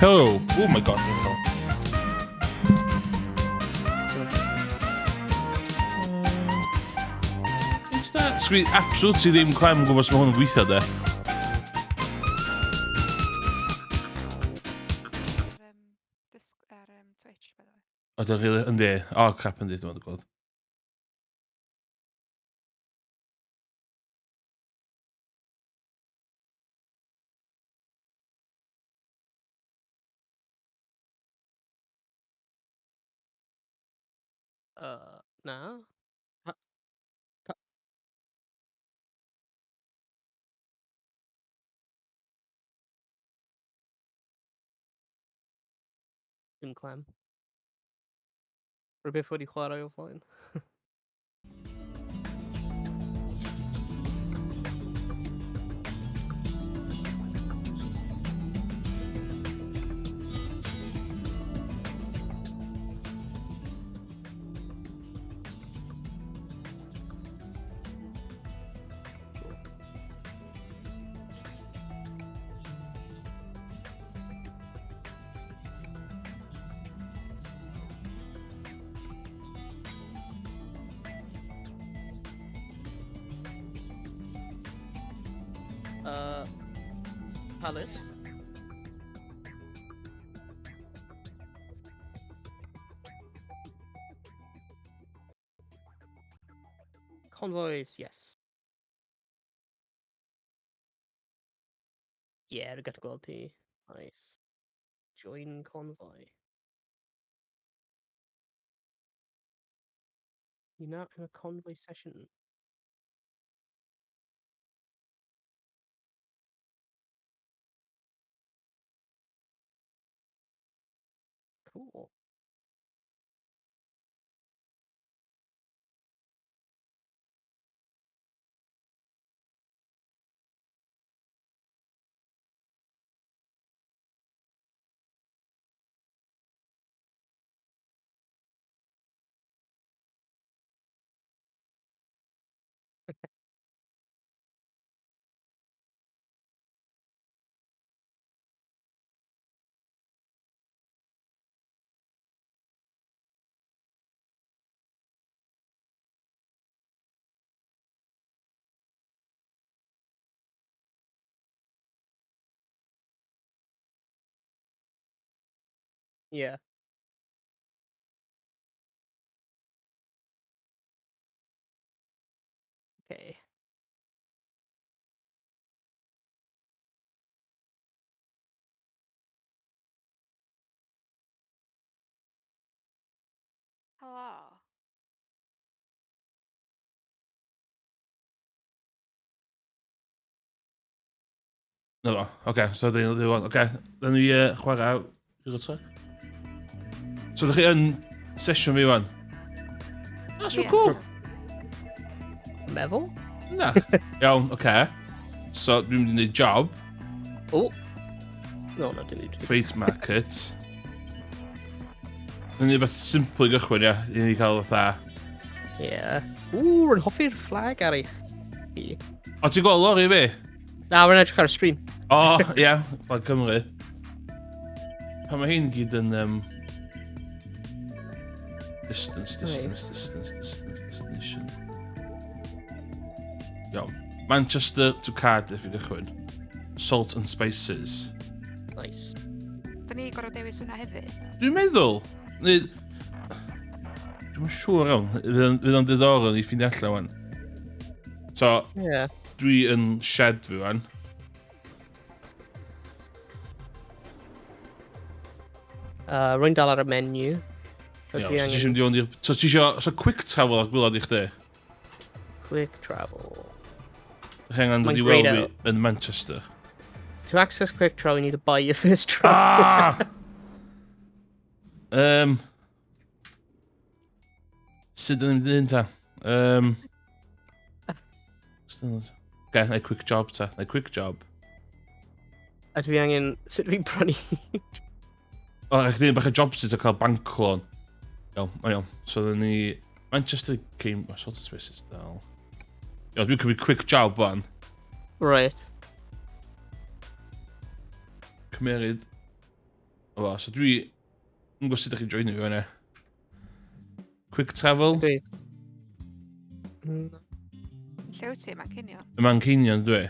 Oh, oh my god. Is that? Swi absolutely ddim clem yn gwybod os mae hwn yn gweithio de. Twitch, by the way. O, da chi yndi. O, crap yndi, dwi'n gweld. No. Dim clem. Rhywbeth wedi chwarae o flaen. Palace. Convoys, yes. Yeah, get quality. Nice. Join convoy. You're not in a convoy session. Cool. Yeah. Okay. Hello. No fo. Oce, so dwi'n wan. Oce, dyn ni chwarae. So ydych chi yn sesiwn fi wan? Ah, so Ie. cool. Meddwl? Na. Iawn, oce. So dwi'n mynd i wneud job. Oh. No, dim byd. Freight market. Yn ni beth simple i gychwyn, ia. I ni cael fatha. Yeah. Ooh, rwy'n hoffi'r flag ar eich. O, ti'n gweld lori fi? Na, rwy'n edrych ar y stream. O, ia. Flag Cymru. Pa mae hyn gyd yn... Distance. Destination. Iawn. Manchester to Cardiff i gychwyn. Salt and spices. Nice. Da ni gorau dewis hwnna hefyd. Dwi'n meddwl... Neu... Dwi'n siŵr iawn. Fydd o'n diddorol i ffeindio allan wan. So, Yeah. dwi yn shed fi wan. Rwy'n dal ar y menu. Iawn, so ti eisiau mynd i fod i'r... So ti eisiau... So quick travel ar gwylod i chdi? Quick travel. Ych angen dod i Mae'n weld great fi yn Manchester. To access quick travel, you need to buy your first travel. Ah! Sut dyn ni'n mynd un ta? Ge, na quick job ta. Na quick job. A dwi angen... Sut fi'n prynu? O, eich ddim bach o job sydd a cael bank loan. Iawn. So dyn ni... Manchester came... Oh, sort of spaces dal. Iawn, dwi'n cymryd quick job wan. Right. Cymeryd O, so dwi... Yn gwybod sut ydych chi'n joinio fi yna. Quick travel. Dwi. Mm, Lle wyt ti, mae'n cinio? Y Manceinion, dwi.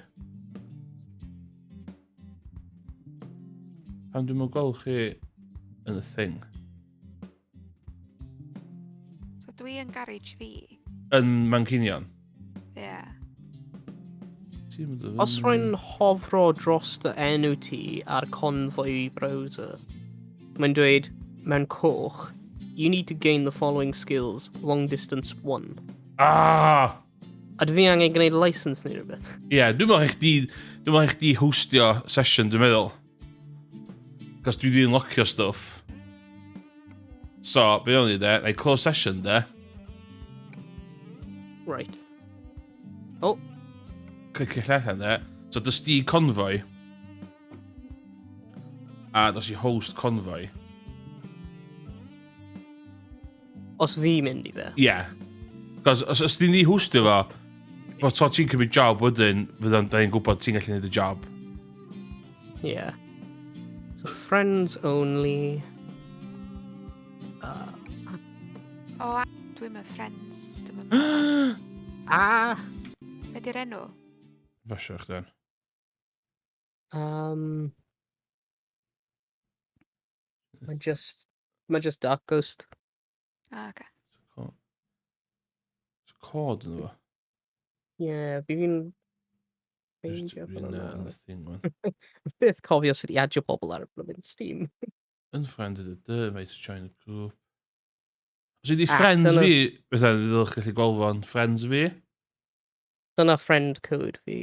Pan dwi'n mwyn gweld chi yn y thing. So dwi yn garage fi. Yn Manceinion. Ie. Ti'n mynd o Os rwy'n hofro dros dy enw ti ar Convoy browser, mae'n dweud mewn coch, you need to gain the following skills, long distance 1. Ah! A dwi angen gwneud license neu rhywbeth. Ie, dwi'n meddwl eich di hostio session, dwi'n meddwl. Cos dwi di unlockio stuff. So, be o'n i de, na i close session de. Right. Oh, Clicio allan de. So, dys di Convoy. A dys i host Convoy. os fi mynd i fe. Ie. Yeah. Cos os di ni hostio fo, bod so ti'n cymryd job wedyn, fydda'n da ni'n gwybod ti'n gallu gwneud y job. Yeah. So friends only. O, dwi'n mynd friends. Dwi'n mynd... Ah. Be di'r enw? Fasio chdi. Mae just Dark Ghost. Ah, oce. Cod yn fo. Yeah, fi'n Fi'n ffeindio yn y thing, man. Beth cofio sydd i adio pobl ar y blymyn Steam. Unfriended y dy, mate, to join the group. Os ydi Ah, friends dyna- fi, beth ydych chi'n gallu gweld fo'n friends fi? Dyna friend code fi.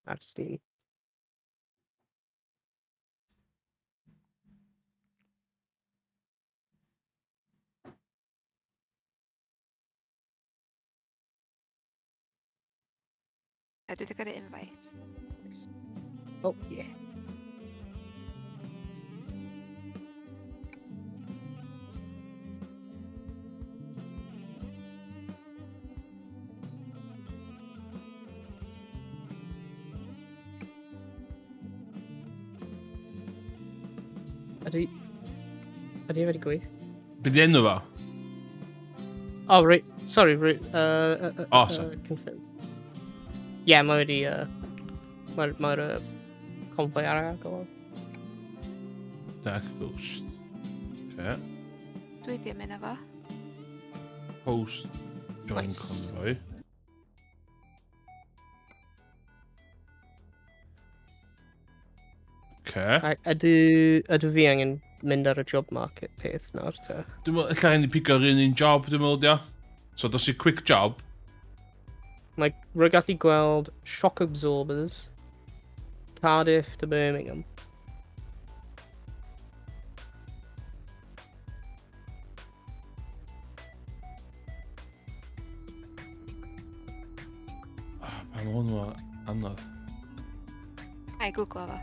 Ar Steam. Dwi wedi gyrru invite. Oh, yeah. Ydy wedi gweith? Be di enw fo? Oh, right. Sorry, right. Oh, sorry. Confirm. Yeah, mae wedi... Mae'r Convoy ar agor. Dark Ghost. Okay. Dwi di mynd efo. Host. Join Nice. Convoy. Okay. Ydw fi angen mynd ar y job market peth nawr te? Dwi'n meddwl, illa hyn i pigo'r un job, dwi'n meddwl, dio. So, dos i quick job. Mae rwy'n gallu gweld shock absorbers, Cardiff to Birmingham. Pa mae hwn o anodd. Ai, googlo fo.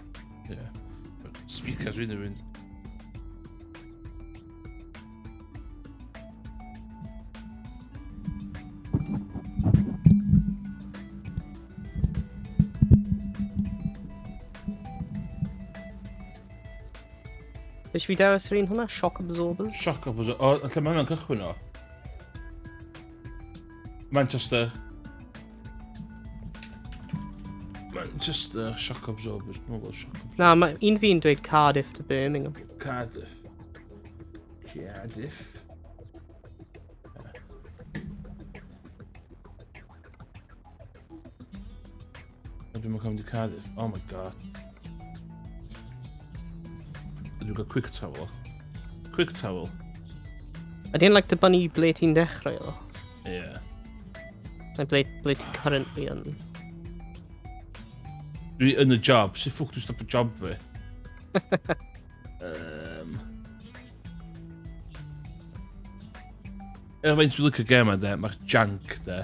Ie. Speakers fi'n rhywun. Beth fi dewis yr un hwnna? Shock absorbers? Shock up. O, lle mae hwnna'n cychwyn o? Manchester. Manchester, shock absorbers. Dwi'n meddwl shock absorbers. Na, mae un fi'n dweud Cardiff to Birmingham. Cardiff. Cardiff. Dwi'n meddwl cofnod i Cardiff. Oh my god. Dwi'n gael quick towel. Quick towel. Ydy'n like dibynnu ble ti'n dechrau o? Ie. Neu ble ti'n currently yn? Dwi yn y job. Sut ffwc dwi'n stop y job fi? Faint dwi'n licio gem de, mae'r jank de.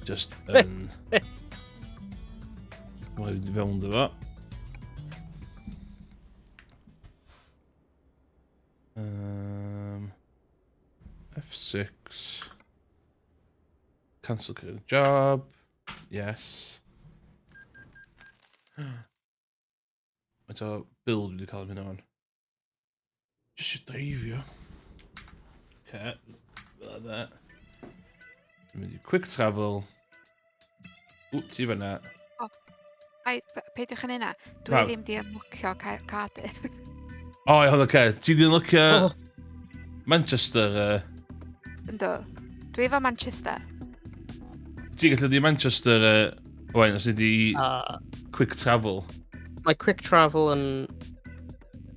Just yn... Mae'n rhaid i fewn dy fo. F6. Cancel current job. Yes. Mae'n o bil dwi wedi cael yn hynny o'n. Just dreifio. Okay. Fel yna. Dwi'n mynd i quick travel. Ti fyna. Ai, peidiwch yn yna. Dwi Pam? ddim di ymlwcio Cardiff. O, iawn, oce. Ti di lwcio Oh, Manchester. Ynddo. Dwi efo Manchester. Ti gallu di Manchester oen, os ydi quick travel. mae quick travel yn...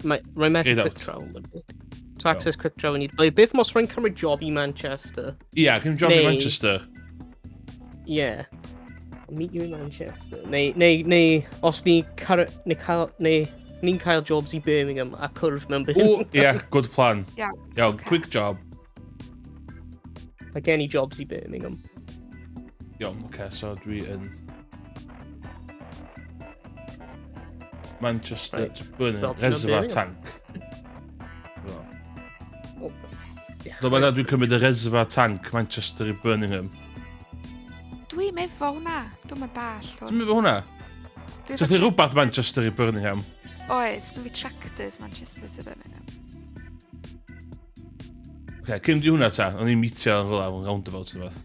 Rwy'n methu Get quick out. travel. To access quick travel, ni... Beth mos rwy'n cymryd job i Manchester? Ia, cyn job i Neu- Manchester. Yeah. I'll meet you in Manchester. Neu, os ni ni'n cael jobs i Birmingham a cwrdd mewn O, Birmingham. ia, good plan. Iawn. Iawn, Ocê. quick job. Mae gen i jobs i Birmingham. Iawn, oce, so dwi yn... Manchester Right. to Birmingham, Well, dwi'n reservoir Birmingham. tank. Fel. Oh. Do, mae'n dwi'n cymryd y reservoir tank Manchester i Birmingham. Dwi'n meddwl hwnna. Dwi'n mynd dall. Ti'n mynd fo hwnna? Ti'n chi rhywbeth Manchester i Birmingham? Oes, gen fi tractors Manchester to Birmingham. Oce, cyn di hwnna ta, o'n i'n meetio yn rhywle yn roundabout yn fath.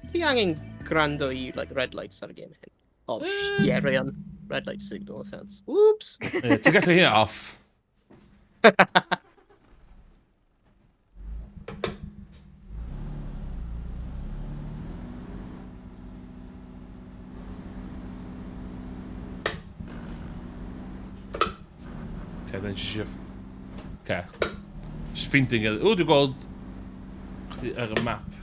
Fi angen gwrando i red lights ar y game hyn. Oh, yeah, Ryan. Red light signal offense. Whoops! Ti'n gallu hynna off? Okay, then just... Okay. Just ffeindio gael... O, dwi'n gweld... Chdi ar y map.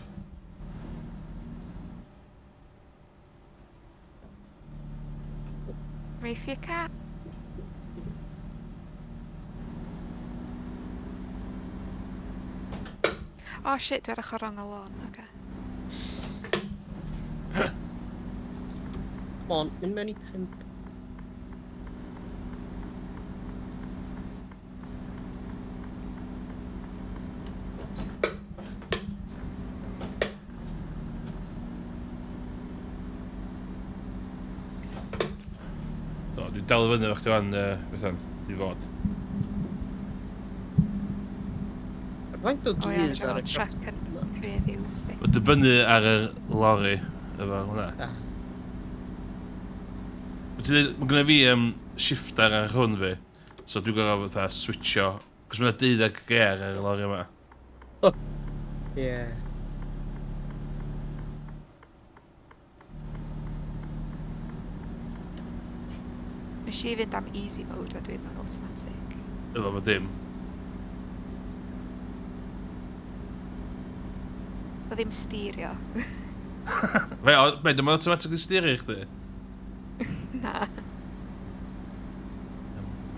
Reifio ca. Oh shit, dwi ar ochr rong y lôn. Okay. Come on, in many pimp. O, dwi'n dal i fyny efo chdi fan, beth am, i fod. Faint o O ia, gears ar y track yn reviews fi. Mae'n dibynnu ar y lorry efo hwnna. Ah. Mae gynnu fi shifter ar hwn fi, so dwi'n gorau fatha switcho, cos mae'n 12 gear ar y lorry yma. Yeah. Nes i fynd am easy mode a dwi'n mewn automatic. Efo ma dim. O ddim styrio. Fe, dyma automatic yn styr i chdi. Na.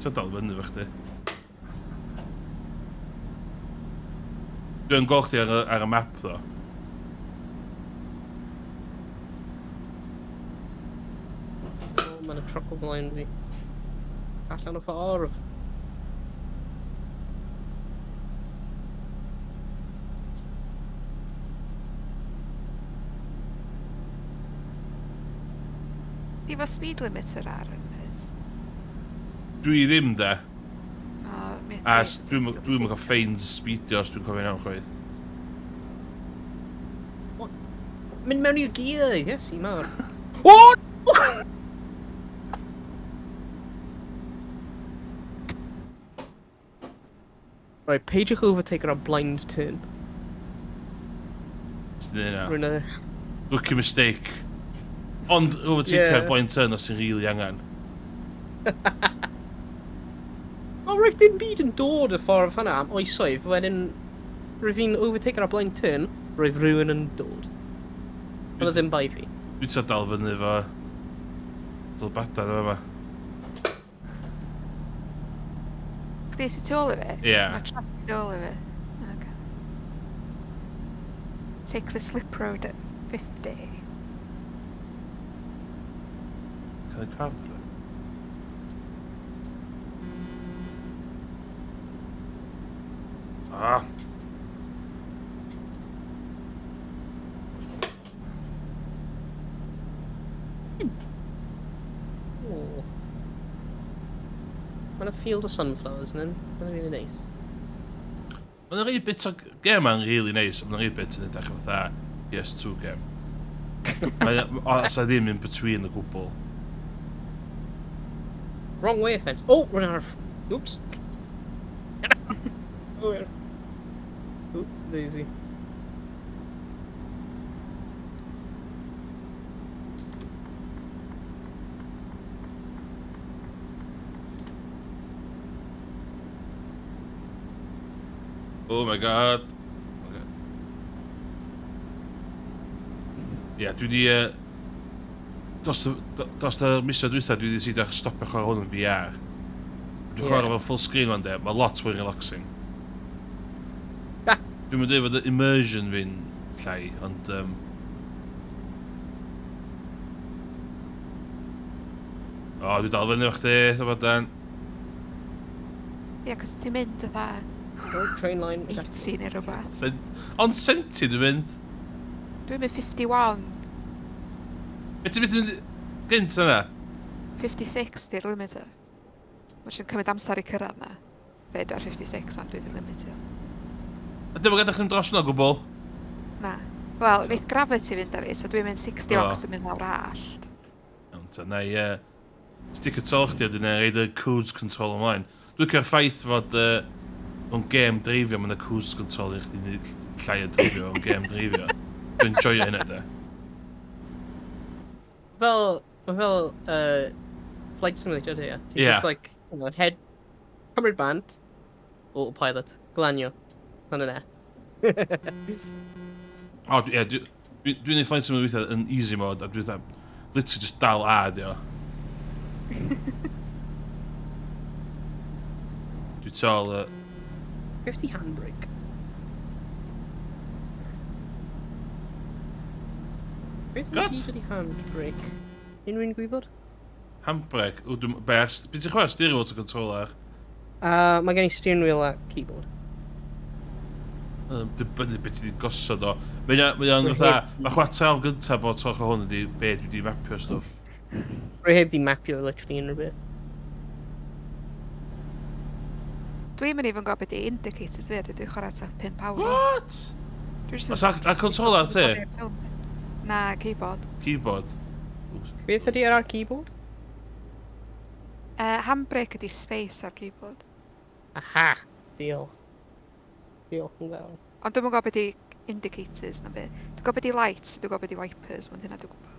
Ti'n dal fyny efo chdi. Dwi'n gweld chdi ar y map, ddo. Oh, mae'n y truck o blaen fi. Allan o ffordd. Di fo speed limiter ar yn hys. Dwi ddim, de. O, mi A dwi'n mynd cael ffeins speedio os dwi'n cofio'n iawn chwaith. Mynd mewn i'r gear, yes, i mawr. O! Right, peidiwch overtake ar a blind turn. Ysdi hynna. Rwy'n Rookie mistake. Ond overtake Yeah. ar blaen turn os sy'n rili angen. O, roedd dim byd yn dod y ffordd hynna am oesoedd, wedyn roedd fi'n overtake ar a blind turn, roedd rhywun yn dod. Oedd ddim bai fi. Dwi'n ta dal fyny efo... Dylbadan yma. Chdi sy'n tu ôl i fi? Ie. Mae track tu ôl i fi. Okay. Take the slip road at 50. Cael ei carp. Ah. Oh. Mae'n a field of sunflowers, yn Mae'n really nice. Mae'n rhai bit o gem a'n really nice, mae'n rhai bit yn edrych fatha PS2 gem. Os a ddim in between y gwbl. Wrong way offense. Oh, run out of... Oops. Oh, yeah. Oops, Daisy. Oh my god. Ie, dwi di... Dos y misod dwytha, dwi di sidio stopio chwarae hwn yn VR. Dwi'n chwarae fel full screen o'n de, mae lot fwy relaxing. Dwi'n mynd i fod y immersion fi'n llai, ond... O, dwi dal fyny o'ch chdi, dyfadan. Ie, cos ti'n mynd ytha Oh, train line. 80 neu rhywbeth. Ond senti dwi'n mynd. Dwi'n mynd 51. Be ti'n mynd gynt yna? 56 di'r limiter. Mae'n sy'n cymryd amser i cyrraedd na. Reid ar 56 ond dwi'n limiter. A dim yn gadach chi'n dros hwnna gwbl? Na. Wel, neith gravity fynd â fi, so dwi'n mynd 60 O. cos dwi'n mynd lawr allt. Iawn ta, na i... Stick y tol chdi a dwi'n reid y cruise control ymlaen. Dwi'n cael ffaith fod... O'n gêm dreifio, mae'n y cruise control i chdi wneud llai o dreifio o'n gêm dreifio. Dwi'n enjoyo hynna de. Fel, Flight Simulator, yeah. Yeah. Just like, you know, head, cymryd bant, autopilot, glanio, fan yna. O, ie, dwi'n ei ffaint sy'n mynd yn easy mode, a dwi'n literally just dal A, di o. Dwi'n tol... 50 handbrake. Beth God. ydy wedi handbrake? Unrhyw'n gwybod? Handbrake. O, dwi'n... Best. Beth ti'n chwarae steering wheel to controller? Mae gen i steering wheel a keyboard. Dibynnu beth ti wedi gosod o. Mae'n fatha... Mae chwartel gyntaf bod troch o hwn ydi be dwi wedi mapio stwff. Rwy heb di mapio literally unrhyw beth. Dwi'n mynd i fod yn gwybod beth i indicators fi, dwi'n chwarae ta 5 awr. What? Os a controller ti? Na, keyboard. Keyboard. Beth ydy ar keyboard? Handbrake ydi space ar keyboard. Aha! Deal. Deal yn fawr. Ond dwi'n gwybod beth i indicators na beth. Dwi'n gwybod beth i lights, dwi'n gwybod beth i wipers, ond hynna dwi'n gwybod.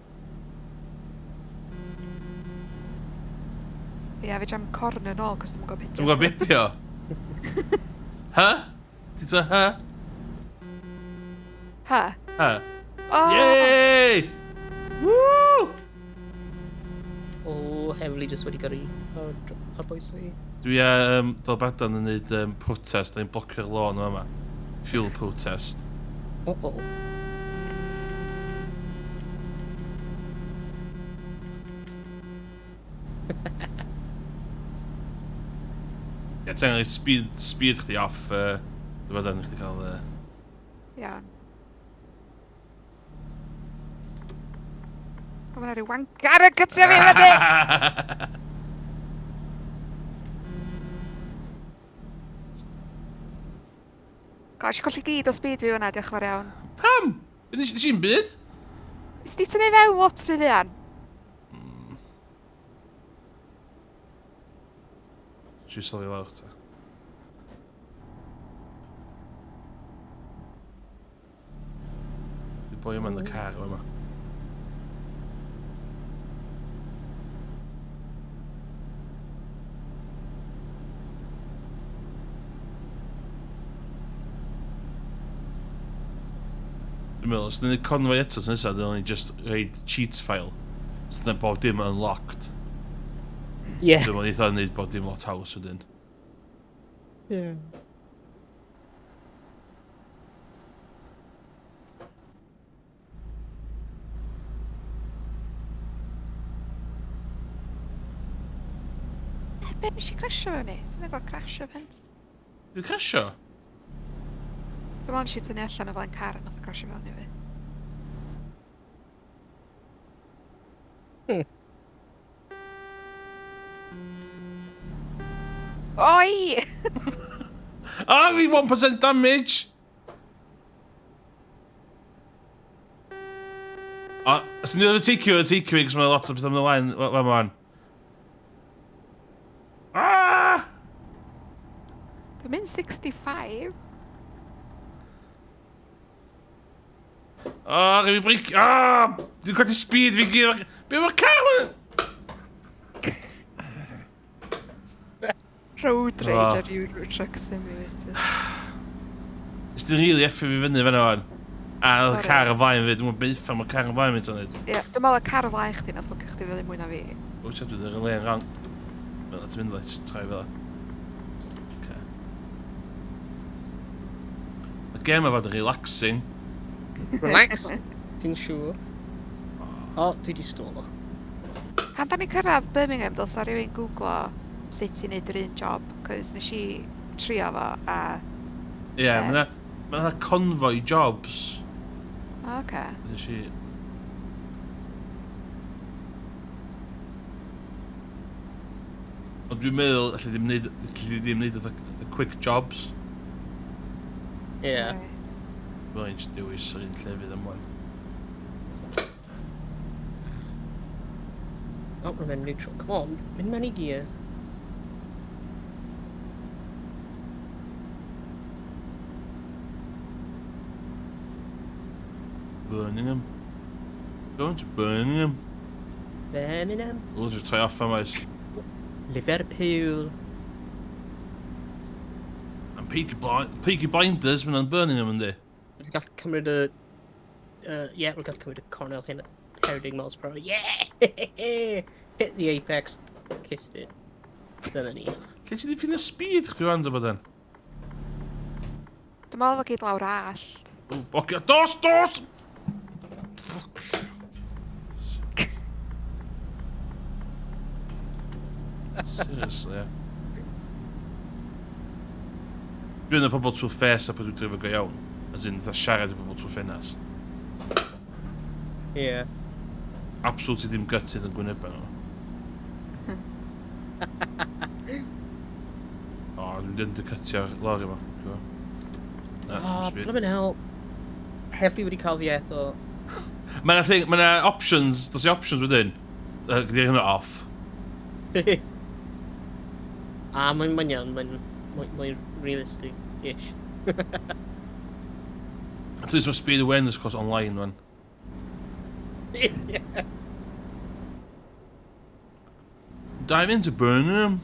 Ie, fe jam corn yn ôl, cos dwi'n gwybod beth Dwi'n gwybod beth di o? Ha? Ti ta ha? Ha? Ha? O! Yay! Woo! O, heavily just wedi gyrru ar bwys fi. Dwi dal badan yn neud protest, da ni'n blocio'r lôn yma. Fuel protest. O. Ie, ten gael speed chdi off, dwi badan i chdi cael... Iawn. O, mae'na rhyw wangar yn cytio fi fyny! Gosh, colli gyd o speed fi hwnna, diolch yn fawr iawn. Pam? Nes i'n byd? Is di tynnu fewn lot rhy ddian? Si'n sylwi lawr ta. Dwi'n boi yma yn y car yma. Dwi'n meddwl, os dyn Convoy eto sy'n nesaf, dyn ni just reid cheats file. So dyn bob dim unlocked. Yeah. Dwi'n meddwl eitha neud bob dim lot haws wedyn. Yeah. Be, nes i crasio fe ni? Dwi'n gweld crasio fens. Dwi'n crasio? Dwi'n mwyn si tynnu allan o flaen car a nath o crasio fewn i fi. Oi! Oh, we 1% damage! O, os ni'n dod y TQ cos mae lot o beth am ymlaen, wel man. Ah! Dwi'n mynd 65. Oh, rhaid fi bric... Ah! Dwi'n gwneud speed fi gyd. Be mae'r car yn... Road Oh. Rage ar Euro Truck Simulator. Ys di'n rili effe fi fyny fan o'n. A oedd y Sorry. car yn flaen fi, dwi'n mwyn beth am y car yn flaen fi tan hyd. Ie, dwi'n meddwl y car o flaen chdi na ffwcio chdi fyny mwy na fi. O, siarad dwi'n yr le'n rhan. Fel na ti'n mynd le, just trai fel. Okay. Y gem yma fod yn relaxing. Relax. Ti'n siŵr? O, dwi di stolo. Pan da ni cyrraedd Birmingham, dylsa rhywun googlo sut i wneud yr un job, cos nes i trio fo a... Ie, yeah, mae'na convoy jobs. O, oce. Nes i... Ond dwi'n meddwl, allu ddim wneud y quick jobs. Ie. Right. Fel ein dewis yr un llefydd ymlaen. O, mae'n mynd neutral. Come on, mynd mewn I gear. Birmingham. Going to Birmingham. Birmingham. We'll just tie off am oes. Liverpool. And Peaky Blinders, mynd yn Birmingham yndi. We've got cymryd y... yeah, we've got cymryd y cornel hyn at 40 miles per hour. Yeah! Hit the apex. Kissed it. Dyna ni. Lle ti di ffyn y speed chdi wan dy bod yn? Dwi'n meddwl fod gyd lawr allt. Oce, dos! Seriously, yeah. Dwi'n y pobl trwy ffes a bod dwi'n drifo go iawn. As in, dda siarad y pobl trwy ffenast. Yeah. Absolutely ddim gytid yn gwynebau nhw. O, dwi'n mynd i cytio'r lori yma. Oh, blymyn hell. Hefli wedi cael fi eto. Mae'na options, dos i options wedyn. Gyda hynny off. A mae'n iawn, mae'n realistic-ish. At least mae speed awareness course online, man. Yeah. Dive into Birmingham.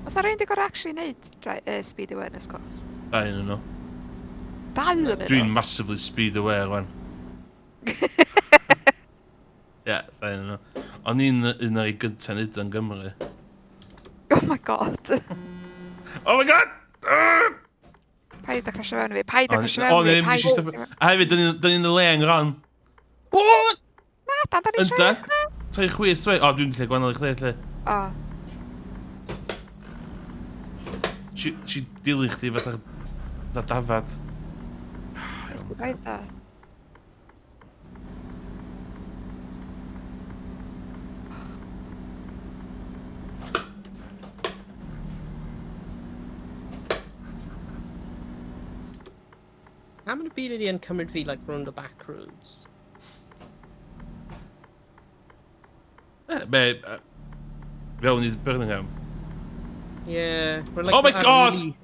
Os na rhywun di gorau actually neud speed awareness course? I don't know. Dal yn nhw. Dwi'n massively speed aware, wan. Yeah, I don't know. O'n i'n un o'r gyntaf nid yn Gymru. Oh my god. Oh my god! Paid a crasio fewn i fi, paid a crasio O, fewn i ddim, fi, nes i stop... A hefyd, dyn ni'n y le yn gron. What? Na, dan da ni Ynda? siarad. Ta i chwith, dwi? O, dwi'n lle gwannol I chdi, lle. O, Si dili chdi fatha dafad. paid a. How many byd ydi yn cymryd fi, like, round the back roads? Fewn I Birmingham. Yeah. We're like, Oh my we're god! really-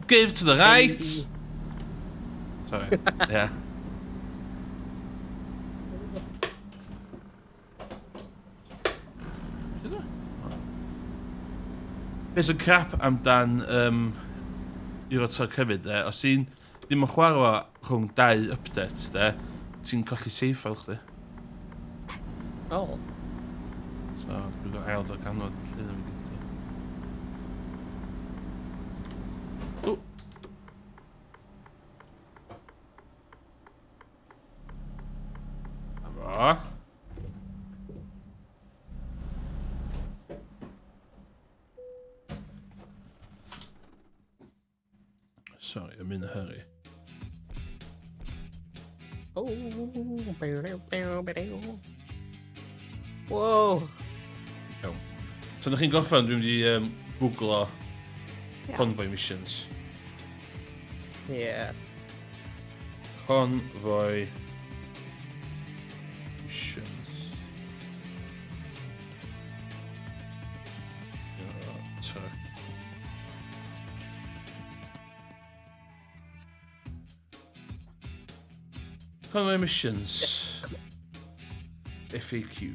Give to the right! Baby. Sorry, yeah. Be sy'n crap amdan Euro Truck hefyd, os ti'n ddim yn chwarae rhwng 2 updates, ti'n colli save file chdi. Oh. So, dwi'n gael ail o'r ganod lle ddim yn gyda. O! Efo. Sorry, I'm in a hurry. Oh. Whoa. Iawn. So, ydych chi'n gorffen, dwi'n mynd i googlo Iawn. Convoy missions. Yeah. Convoy missions. Sorry. Convoy missions. FAQ.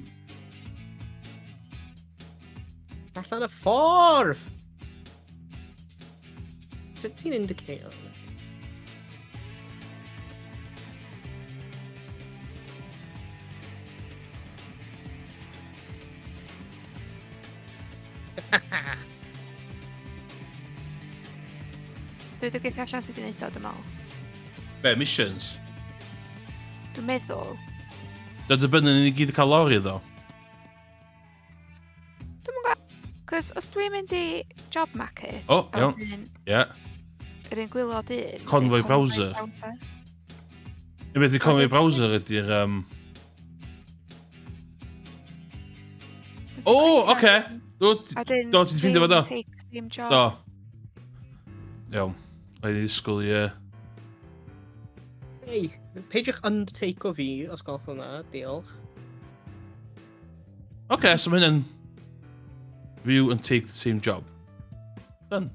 Allan y ffordd! Sut ti'n indicator? Dwi wedi gweithio allan sydd wedi'i neud o, dwi'n meddwl. Be, missions? Dwi'n meddwl. Dwi'n dibynnu ni gyd i cael lori, ddo. Dwi'n meddwl. Cos os dwi'n mynd i job market... O, iawn. Ie. Yr un gwylod un... Convoy browser. Yn beth i Convoy browser ydy'r... O, oce. Do, ti'n ffindio fo do? Do. Iawn. Rhaid i ddisgwyl i... Hei, peidiwch undertake o fi os gwelwch hwnna, diolch. Oce, so mae hynny'n... View and take the same job. Done.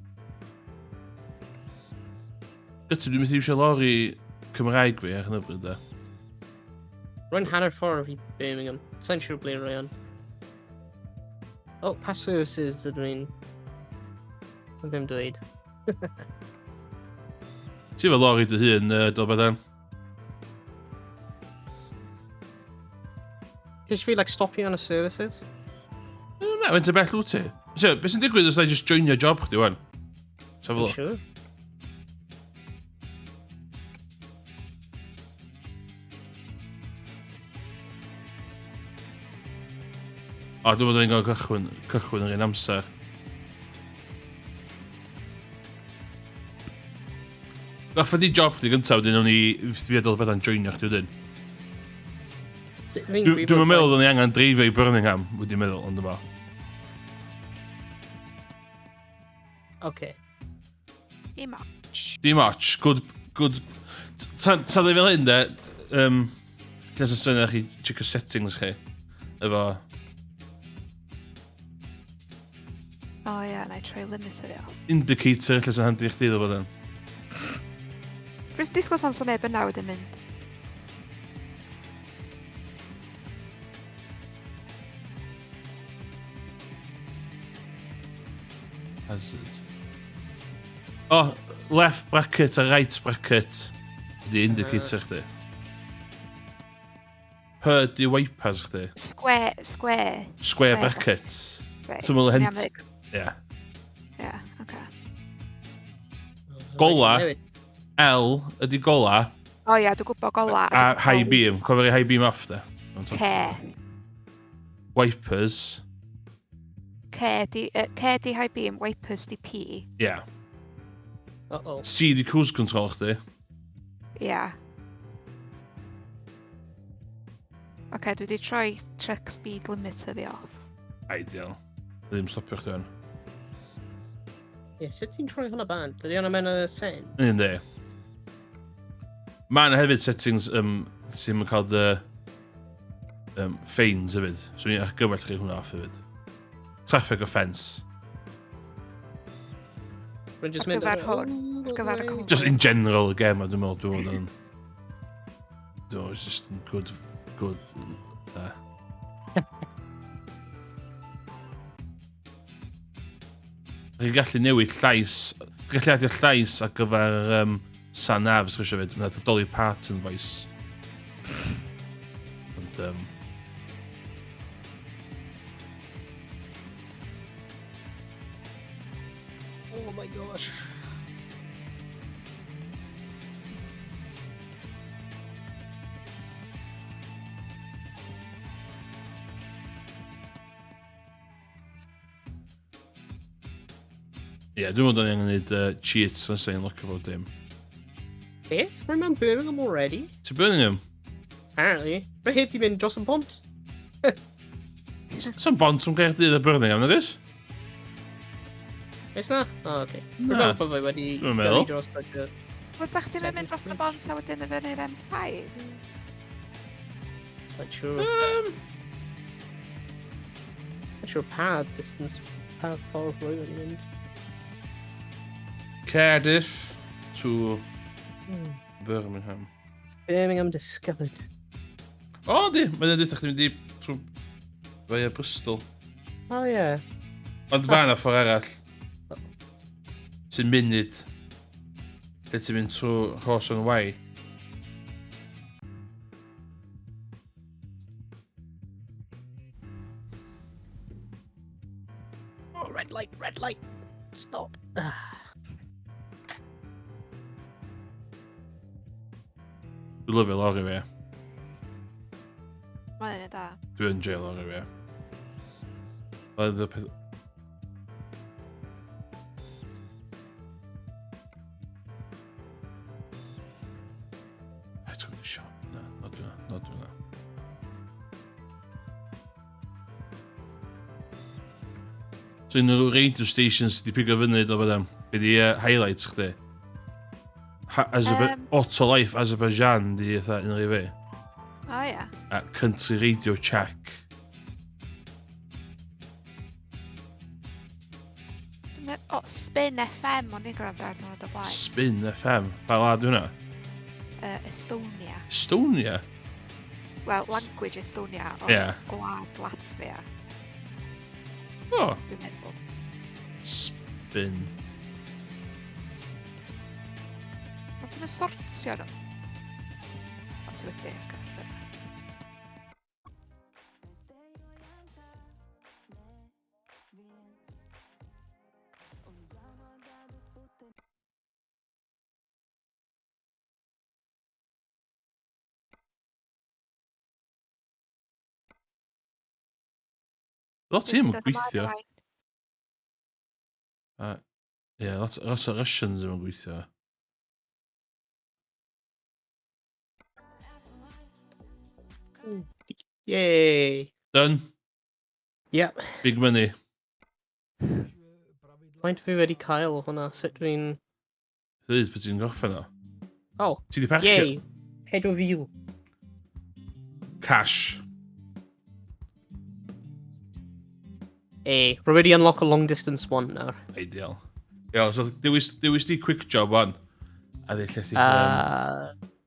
Gyda, dwi'n mynd i iwsio lori Cymraeg fi ar hynny bryd da. Rwy'n hanner ffordd i Birmingham. Sa'n siŵr ble rwy'n. O, past services ydw i'n... Yn ddim dweud. Ti fe lori dy hun, do beth Did you like stopping on the services? Na, fe'n te bell wyt ti. Beth sy'n digwydd os da i just joinio job chdi, wan? So fe lo. Sure. O, dwi'n bod yn gael cychwyn yr un amser. Gaffa di job chdi gyntaf, wedyn o'n i fiadol beth a'n joinio chdi wedyn. Dwi'n meddwl o'n i angen dreifio i Birmingham, wedi'n meddwl, ond yma. Okay. Dim much. Dim much, good... Ta dde fel hyn, de, lle sy'n syniad chi check y settings chi, efo... O ie, na i troi limit o fi o. Indicator, lle sy'n handi chdi ddod yn. Rwy'n disgwyl sa'n sy'n neb yna wedyn mynd. Hazard. Oh, left bracket a right bracket. Di indicator chdi. Per di wipers chdi. Square bracket. Right. Dwi'n meddwl hent... Ie. Ie, oce. Gola. L ydi gola. O ie, dwi'n gwybod gola. A high beam. Cofio'r high beam off de. C. Wipers. C di high beam, wipers di P. Ie. Uh-oh. C di cruise control chdi. Ie. Oce, dwi wedi troi truck speed limit o fi off. Ideal. Ddim stopio chdi o'n. Ie, sut ti'n troi hwnna ban? Dydy hwnna mewn y sen? Un de. Mae yna hefyd settings sy'n mynd cael dy fines hefyd. So ni'n argymell chi hwnna off hefyd. Traffic offence. Rwy'n just Ar mynd... gyfer hwn, ar gyfer y convoy. Just in general, again, dwi'n meddwl dwi'n meddwl. Dwi'n meddwl, it's just yn good... Chi'n gallu newid llais... Chi'n gallu adio llais ar gyfer sanafs, chi'n siarad, mae'n Dolly Parton voice. Ond... Oh my gosh. Ie, dwi'n meddwl ni'n gwneud cheats yn sy'n look about dim. Beth? Rwy'n mewn Birmingham already? Ti'n Birmingham? Apparently. Rwy heb di mynd dros yn pont. Sa'n bont o'n Gaerdydd a Birmingham, nag oes? Oes na? O, oce. Na. Rwy'n meddwl bod fi wedi Dwi'n meddwl. gyrru dros like y... Fysa chdi'n mynd dros y bont a wedyn y fyny'r M5? Sa'n siŵr. Sa'n siŵr pa distance, pa ffordd rwy'n mynd. Cardiff to Birmingham. Birmingham discovered. O, di. Mae'n edrych chdi'n mynd i trwy... Fai Bristol. O, ie. Ond fan a ffordd arall. Sy'n munud. Lle ti'n mynd trwy Horse and Wye. Oh, red light, red light. Stop. Dwi'n lyfio lori fi. Mae'n ei da. Dwi'n enjoy lori fi. Oedd y peth... Right, go to the shop. No, not doing that. Not doing that. So un o'r radio stations di pigo fyny do bydam. Be di highlights chdi? Autolife Azerbaijan di eitha un o'r i fi. O ia. A Country Radio Check. O, Spin FM o'n i'n gwrando ar ddiwrnod o blaen. Spin FM. Pa lad yw hwnna? Estonia. Estonia? Wel, language Estonia, o Ie. gwlad Latvia, O, dwi'n meddwl. Spin. Ond ti'n sortio nhw? Ond ti'n wedi gaffi. Lot i ddim yn gweithio. Ie, lot o Russians ddim yn gweithio. Yay. Done. Yep. Big money. Faint fi wedi cael hwnna? Sut dwi'n... Ddyd, beth ti'n gorffen o? Oh, Ti di parcio? yay. 4,000. Cash. Rwy wedi unlock a long distance one nawr. Ideal. Ie, so dewis di quick job on. A di lle ti...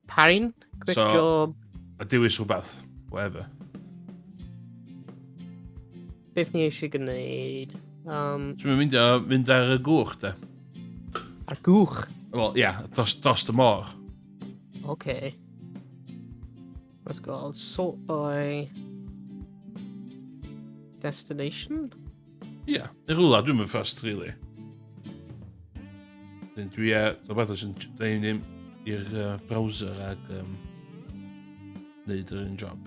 Parin? Quick So- job. A dewis rhywbeth. Whatever. Beth ni eisiau gwneud? So mae'n mynd ar y gwch, de? Ar gwch. Wel, ie, dos y môr. Okay. Let's go. I'll sort by destination. Ie, yn rhywle, dwi'n mynd first, really. Dwi rhywbeth os yn dweud i'r browser ag neud yr un job.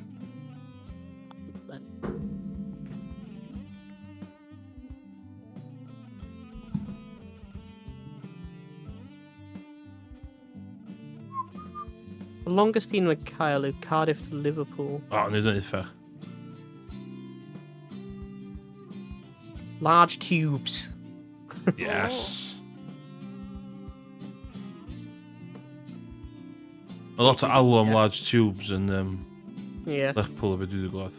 The longest un mae cael yw Cardiff to Liverpool. O, neud yn eitha. Large tubes. Yes. A lot o alw am large tubes yn Yeah. Lerpwl o beth dwi wedi gweld.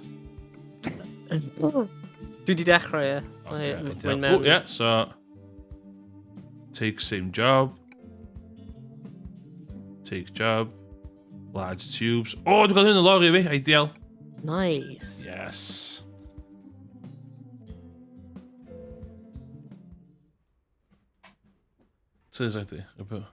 Dwi wedi dechrau, ie. Mae'n mewn. Yeah, so... Take same job. Take job. Large tubes. O, dwi'n cael hyn y lori fi, ideal. Nice. Yes. Tys ati, rhywbeth.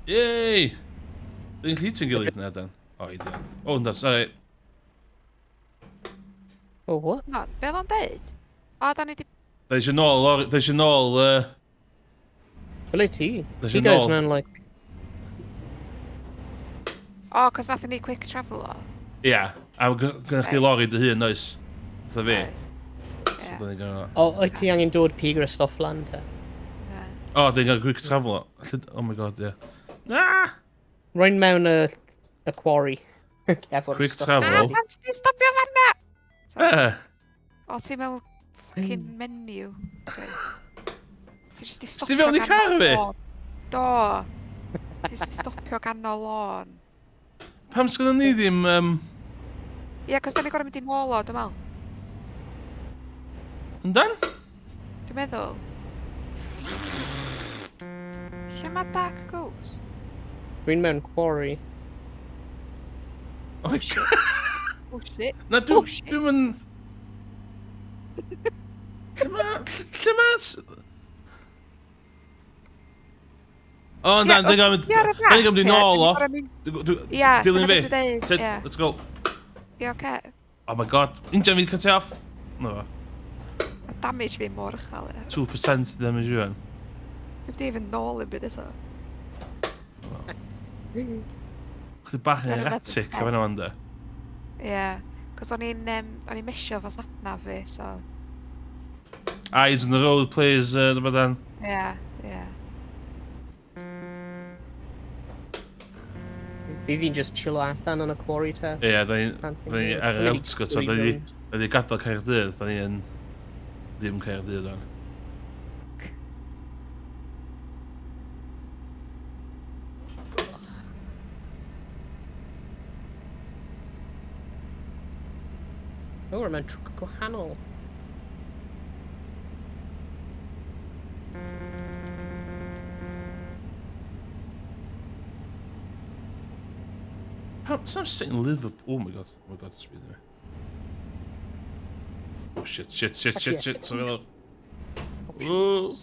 Yay! Dwi'n gallu ti'n gilydd na, Dan. O, ideal. O, ynddo, sorry. Oh, what? No, be oedd o'n deud? O, da ni di... Da eisiau nôl, da eisiau nôl, Really ti? There's Ti a guys knoll. mewn, like... O, cos nath ni quick travel o. ia, a gynnwch chi lori dy hun, oes? Fatha fi. Right. So, Ie. da ni gynnwch... O, wyt ti angen dod pigr y stoff lan te? Ie. O, dwi'n gael quick travel. Oh my god, ie. Ah! Rwy'n mewn y quarry. Efo'r Quick stuff. travel. Pan ti'n stopio fanna? O, ti mewn fucking menu. Ti jyst i Sti stopio fewn i car fi? Do. Ti jyst i stopio ganol lôn. Pam sgynnon ni ddim... Ie, cos da ni gorau mynd i nôl o, dwi'n meddwl. Yndan? Dwi'n meddwl. Lle mae Dark Ghost? Rwy'n mewn quarry. Oh my god. Oh shit. Na, Oh, shit. dwi'n yn... Lle ma... O, yndan, dwi'n gael mynd... Dwi'n gael mynd i nôl o. Ie, Dilyn dyna fi. beth dwi'n deud, Ted, ie. let's go. Ie, oce. Oh my god. Injan fi cut off. No. Mae damage fi mor uchel, ie. 2% damage yw yn. Dwi'n di even nôl yn byd eto. Chdi bach yn Ie, erratic ie. o fanna wanda. Ie. Cos o'n i'n mesio fo satna fi, so... Eyes on the road, please, dyma Ie, ie. Fi fi'n just chillo allan yn y quarry te. Ie, da ni ar yr outskirts o, da ni gadael Caerdydd, da ni yn ddim Caerdydd o'n. O, rwy'n mewn trwc gwahanol. Sam sitting in Liverpool. Oh my god, speed me. Oh shit. Sorry, love. Oh.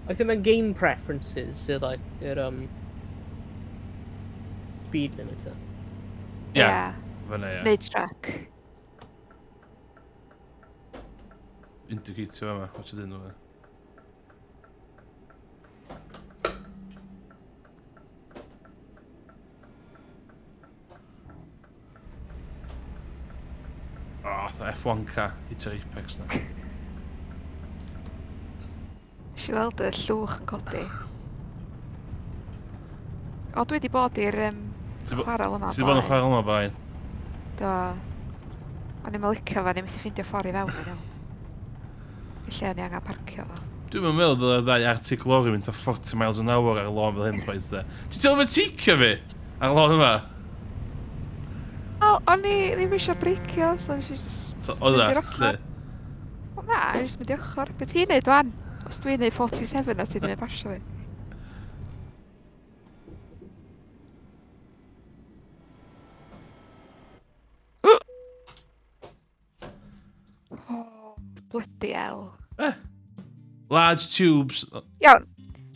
I think my game preferences sydd like speed limiter. Yeah. Fanna, ie. Neu track. Indicator yma, watch it in nhw. Oh, F1 car, hit yr apex na. Si weld y llwch yn codi. O, dwi wedi bod i'r chwarel yma. Ti wedi bod yn chwarel yma bain? Do. O'n i'n licio fa, ni'n methu ffeindio ffordd i fewn yn iawn. Lle o'n i angen parcio fo. Dwi'n meddwl dyle ddau artic lorry mynd o 40 miles an hour ar y lôn fel hyn, chwaith de. Ti ti'n overtakeio fi ar y lôn yma? O, o'n i ddim eisiau breicio, so nes i just... So, oedd mynd i'r lle? ochr. O na, i just mynd i ochr. Be ti'n neud wan? Os dwi'n neud 47 a ti'n neud basio fi. Oh, bloody hell. Large tubes. Iawn,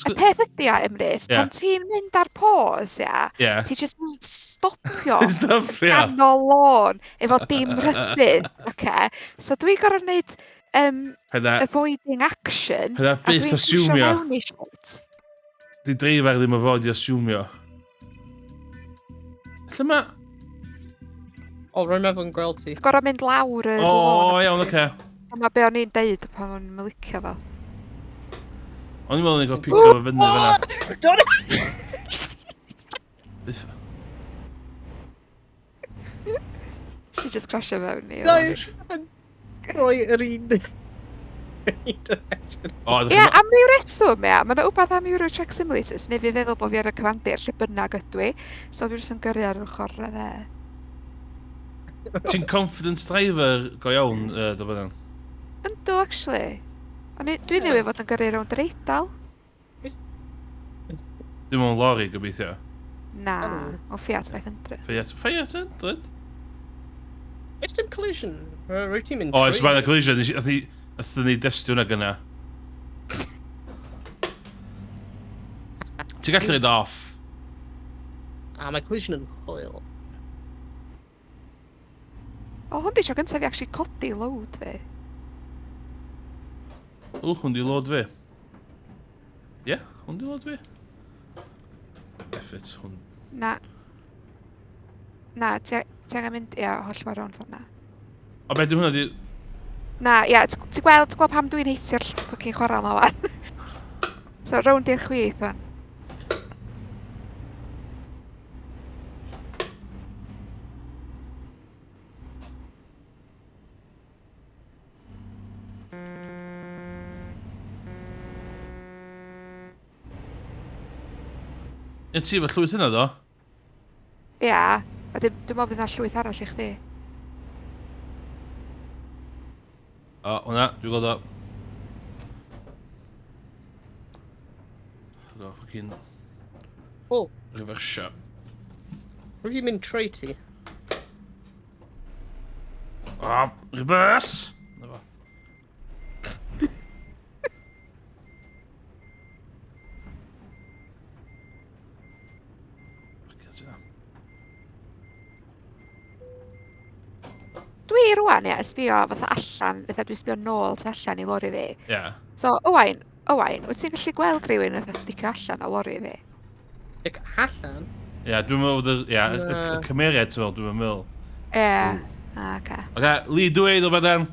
y peth ydi a Emrys, Ie. pan ti'n mynd ar pause, ia, Ie. ti jyst yn stopio Stopio. ganol lôn efo dim rybydd, oce? So dwi gorau wneud Hynna, avoiding action, hynna byth asumio. mewn i shit. Di dreifar ddim o fod i asumio. Lle ma... O, rwy'n meddwl yn gweld ti. Ti'n gorau mynd lawr y O, lôn. iawn, oce. Dyma be o'n i'n deud pan o'n i'n licio fo. O'n i'n meddwl ni'n gael pico fo fyny fyna. Byth- Si just crasio fewn i. No, rhoi yr un... direction. O, Ie, am ryw reswm, ia. Mae yna wbeth am Euro Truck Simulators, neu fi feddwl bod fi ar y cyfandir lle bynnag ydw i. So dwi'n jyst yn gyrru ar yr ochr y dde. Ti'n confident driver go iawn, dyma Yndw, actually. Dwi'n newid fod yn gyrru rownd yr Eidal. Dim ond lorry gobeithio. Na, o Fiat 500. Fiat 100? It's dim collision. Rwy'n ti'n mynd O, ys mae'n y collision. Ydyn ni destio hwnna gyna. Ti'n gallu reid off. A mae collision yn hwyl. O, hwn di tro gyntaf fi actually codi load fi. Wch, hwn di load fi. Ie, hwn di load fi. Effort, hwn. Na. Na, ti angen mynd, ia, holl fawr rownd ffordd na. O, beth di hwnna di... Na, ia, ti'n gweld pam dwi'n heitio'r ffocin chwarae yma wan? So, rownd i'r chwith wan. Ie ti efo llwyth yna, ddo? Ia, a dwi'n meddwl bydd yna llwyth arall i chdi. O, hwnna, dwi'n gweld o. Go, ffocin O, reversio. rwy'n fi'n mynd trwy ti. O, reverse! Na fo. Dwi rwan, ia, sbio fatha allan, fatha dwi'n sbio nôl tu allan i lori fi. Ie. So, Owain, wyt ti'n gallu gweld rhywun fatha sticio allan o lori fi? Like, allan? Ie, dwi'n meddwl bod y Na. cymeriad, ti'n meddwl, dwi'n meddwl. Ie, oce. Oce, lead the way, ddo badan.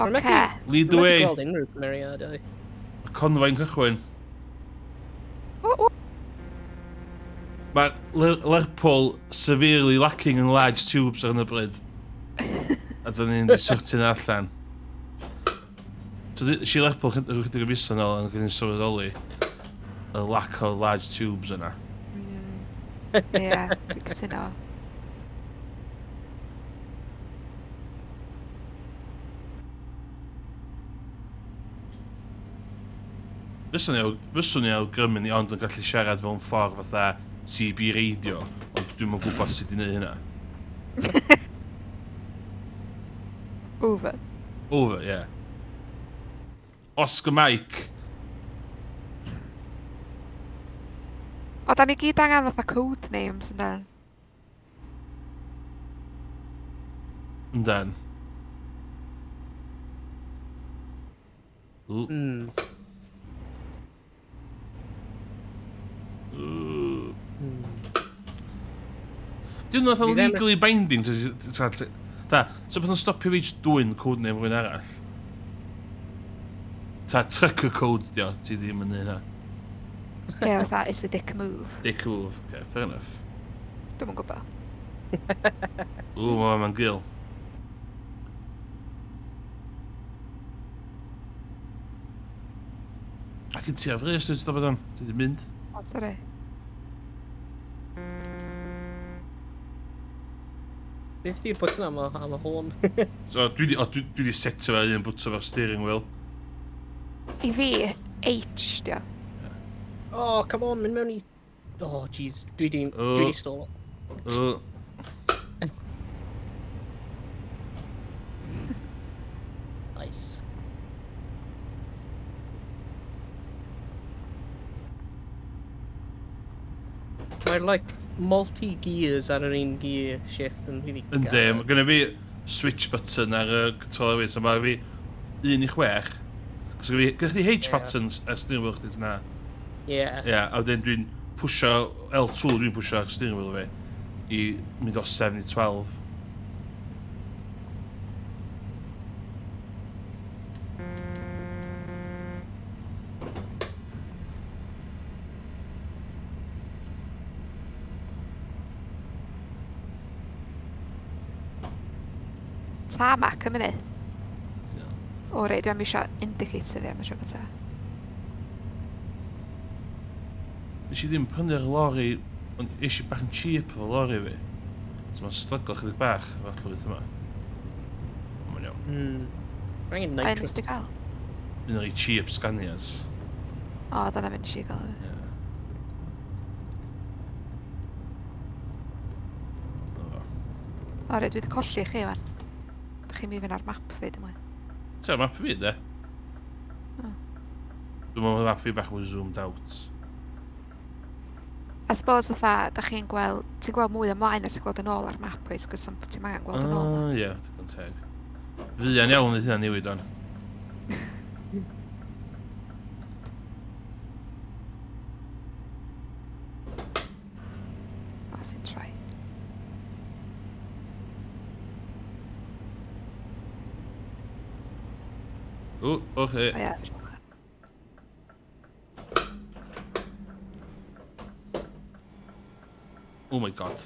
Oce. Lead the Dwi'n way. gweld unrhyw cymeriadau. Y Convoy'n cychwyn. Mae Lerpwl severely lacking in large tubes ar hyn o bryd. A dyn ni'n sortio'n allan. So, si Lerpwl chydig o busan ôl yn gwneud sylweddoli y lack o large tubes yna. Ie, dwi'n cytuno. Fyswn i awgrymu ni ond yn gallu siarad fel yn ffordd fatha CB radio, ond dwi'n yn gwybod sut i wneud hynna. Over. Over, ie. Yeah. Oscar Mike. O, da ni gyd angen fatha code names yn dan. Yndan. Ooh. Hmm. Dwi'n fatha Fi ddim- legally binding, ta, so beth yn stopio fi jyst dwy'n code name rhywun arall? Ta, trucker code dio, ti ddim yn hynna. Ie, fatha, it's a dick move. Dick move, okay, fair enough. Dwi'n yn gwybod. Ooh, ma'n gil. Ac yn ti afres, dwi'n stopio dan, ti di mynd. O, sori. Beth di'r bwtyn am y hôn? So, dwi di setio fe un bwtio fe'r steering wheel. I fi, H, dio. Oh, come on, mynd mewn i... Oh, jeez, dwi di stolo. Nice. Mae'r, like, multi-gears ar yr un gear shift yn really Ynddi, mae gennym fi switch button ar y controller fi, so mae fi 1 i 6. Gwych chi H buttons ar steering wheel chdi na? Ie. Ie, a wedyn dwi'n pwysio L2, dwi'n pwysio ar steering wheel fi i mynd o 7 i 12. Tarmac yn mynydd. O, rei, dwi'n eisiau indicator fi am y siwr beth. Nes i ddim prynu'r lori, ond eisiau bach yn cheap efo lori fi. So mae'n stryglo chydig bach efo llwyth yma. Mae'n iawn. Rhaid A nitrous. nes ti gael? Un o'r cheap Scanias. O, dyna fynd i si gael. Ie. O, rei, dwi wedi colli chi, fan. Dych chi'n mynd ar map fi, dim ond. Te'r map fi, de? O. Dwi'n meddwl map fi bach mwy zoomed out. I suppose fatha, da chi'n gweld, ti'n gweld mwy ymlaen nes ti'n gweld yn ôl ar map, oes, gos ti'n angen gweld yn ôl. Ie, digon teg. Fian iawn i hynna newid o'n. O, sy'n troi. Oeh, oké. O ia. Oh my god.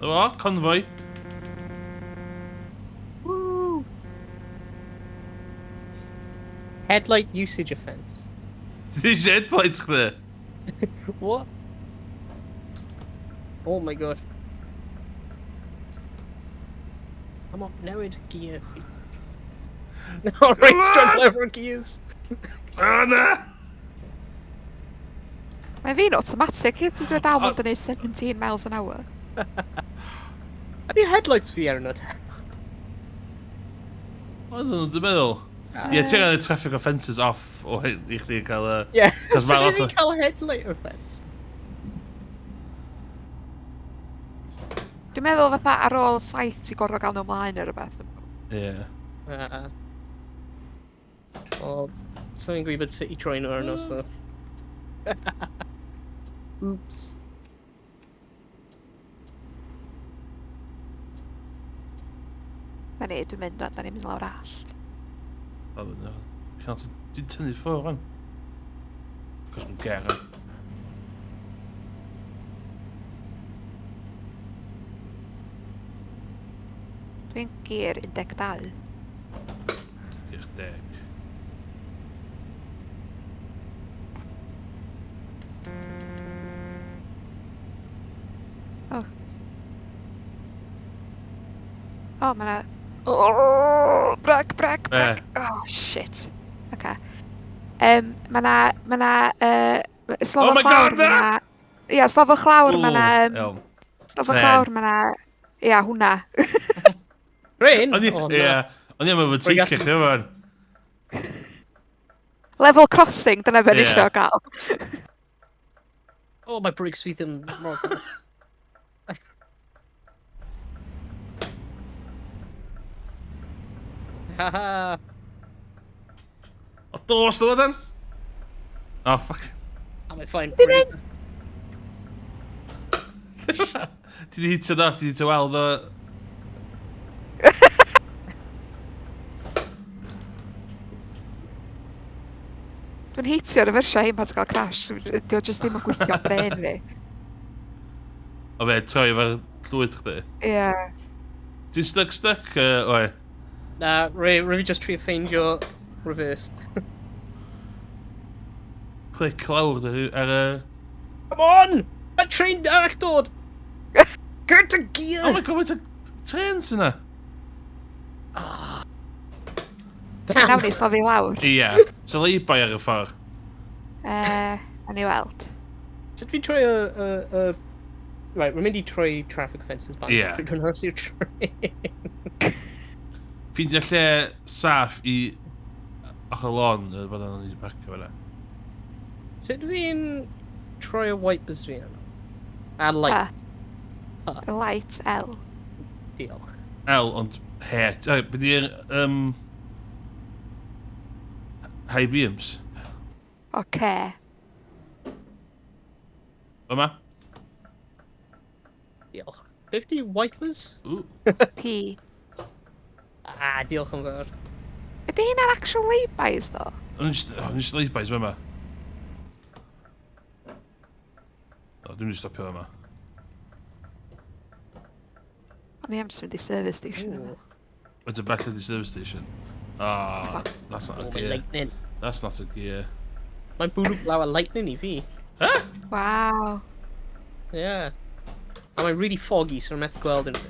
O, Convoy. Woo! Headlight usage offense. Ti di headlights chdi? What? Oh my god. Come on, newid gear, please. Alright, struggle over gears. O, na! Mae fi'n automatic. Dwi'n dweud dal mond yn neud 17 miles an hour. Ydy headlights fi ar yno? Oedd nhw, dwi'n meddwl. Ie, ti'n gael y traffic offences off o hyn i chdi cael y... Yeah, Cos so ma' lot fi o- cael headlight offense. Dwi'n meddwl fatha ar ôl 7 ti gorfod gael nhw ymlaen neu rhywbeth. Ie. Well, something gwybod sut i troi nhw arno, so... Oops. Mae ni, dwi'n mynd, da ni'n mynd lawr all. Oedd nhw. Cael ti'n tynnu ffwr rhan. Cos mae'n ger. Dwi'n gyr 12. Ger 10. O, mae na... Oh, brec, brec, brec. Be? Oh, shit. Oce. Mae na... Oh my God, na! Ia, slofwch lawr, mae na... Iawn. Slofwch 10. lawr, mae na... Ia, hwnna. Rain? O'n i... Oh, Ie. no. O'n i am efo teicio chdi o'n. Level crossing, dyna fe Ie. ni eisiau gael. Oh, my brakes fi ddim... Haha. O, dos ddo dan? Oh, fuck. Am I fine? Dim Ti di hitio da? Ti di hitio weld o... Dwi'n heitio'r fersiau hyn pan ti'n cael crash. Dio jyst ddim yn gweithio bren fi. O fe, troi efo'r llwyth chdi. Ia. Ti'n stuck, oe? Na, Ray fi just trio ffeindio reverse. Clic lawr ar y... Come on! Mae train arall dod! Get a gear! Oh my god, mae'n trains yna. Nawn ni slofi lawr. Ia, so leibai ar y ffordd. A ni weld. Sut fi'n troi y... Right, we're mynd i troi traffic offences bant. Ie. Dwi'n hwrs i'r train. Ffeindio lle saff i ochr lon, bod o'n i parcio fyna. Sut fi'n troi y wipers fi arno? A light. The light L. Diolch. L, ond he. Be di'r... high beams. Oce. Yma? Diolch. 50 wipers? Ww. P. Diolch yn fawr. Ydy hynna'n actual laybys, ddo? O'n just leibais yma. O, dwi'n mynd i stopio yma. O'n i am jyst mynd i service station yma. It's a bell at the service station. Ah, that's not a Oh, my gear. lightning. That's not a gear. Mae'n bwrw blaw a lightning i fi. Huh? Waw. Yeah. A mae'n really foggy, so mae'n methu gweld yn fi.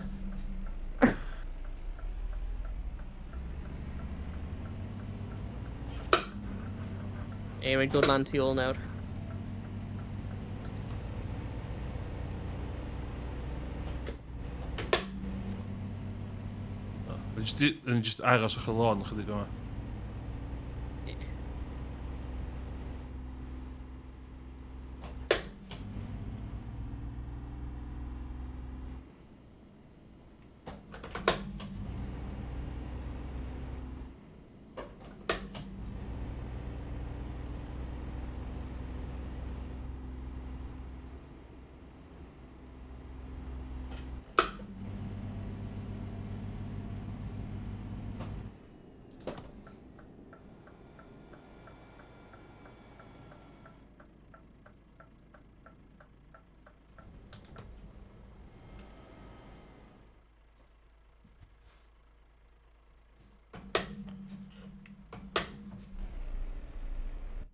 Mae'n dod lan ti ôl nawr. Yn just aros o'ch y lôn chydig yma.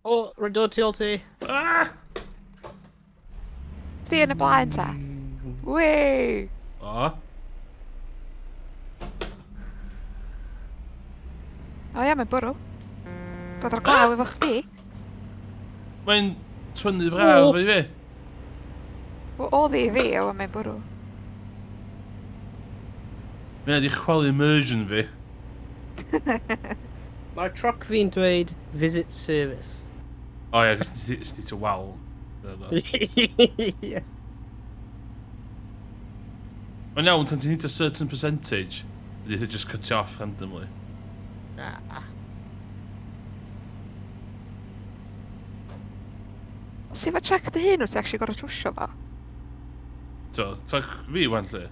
O, rwy'n dod tu ôl ti. Ah! Di yn y blaen ta? Wee! O. O ia, mae'n bwrw. Dod o'r glaw efo chdi. Mae'n tynnu braf i fi. O ddi fi, o mae'n bwrw. Mae'n wedi chwalu immersion fi. Mae'r troc fi'n dweud visit service. O ia, gys ti to wal. Ie. Mae'n iawn, tan ti'n hit a certain percentage, ydy ti just cut you off randomly. Sef o check dy hun wyt ti actually gorau trwsio fo? So, ta fi wan lle?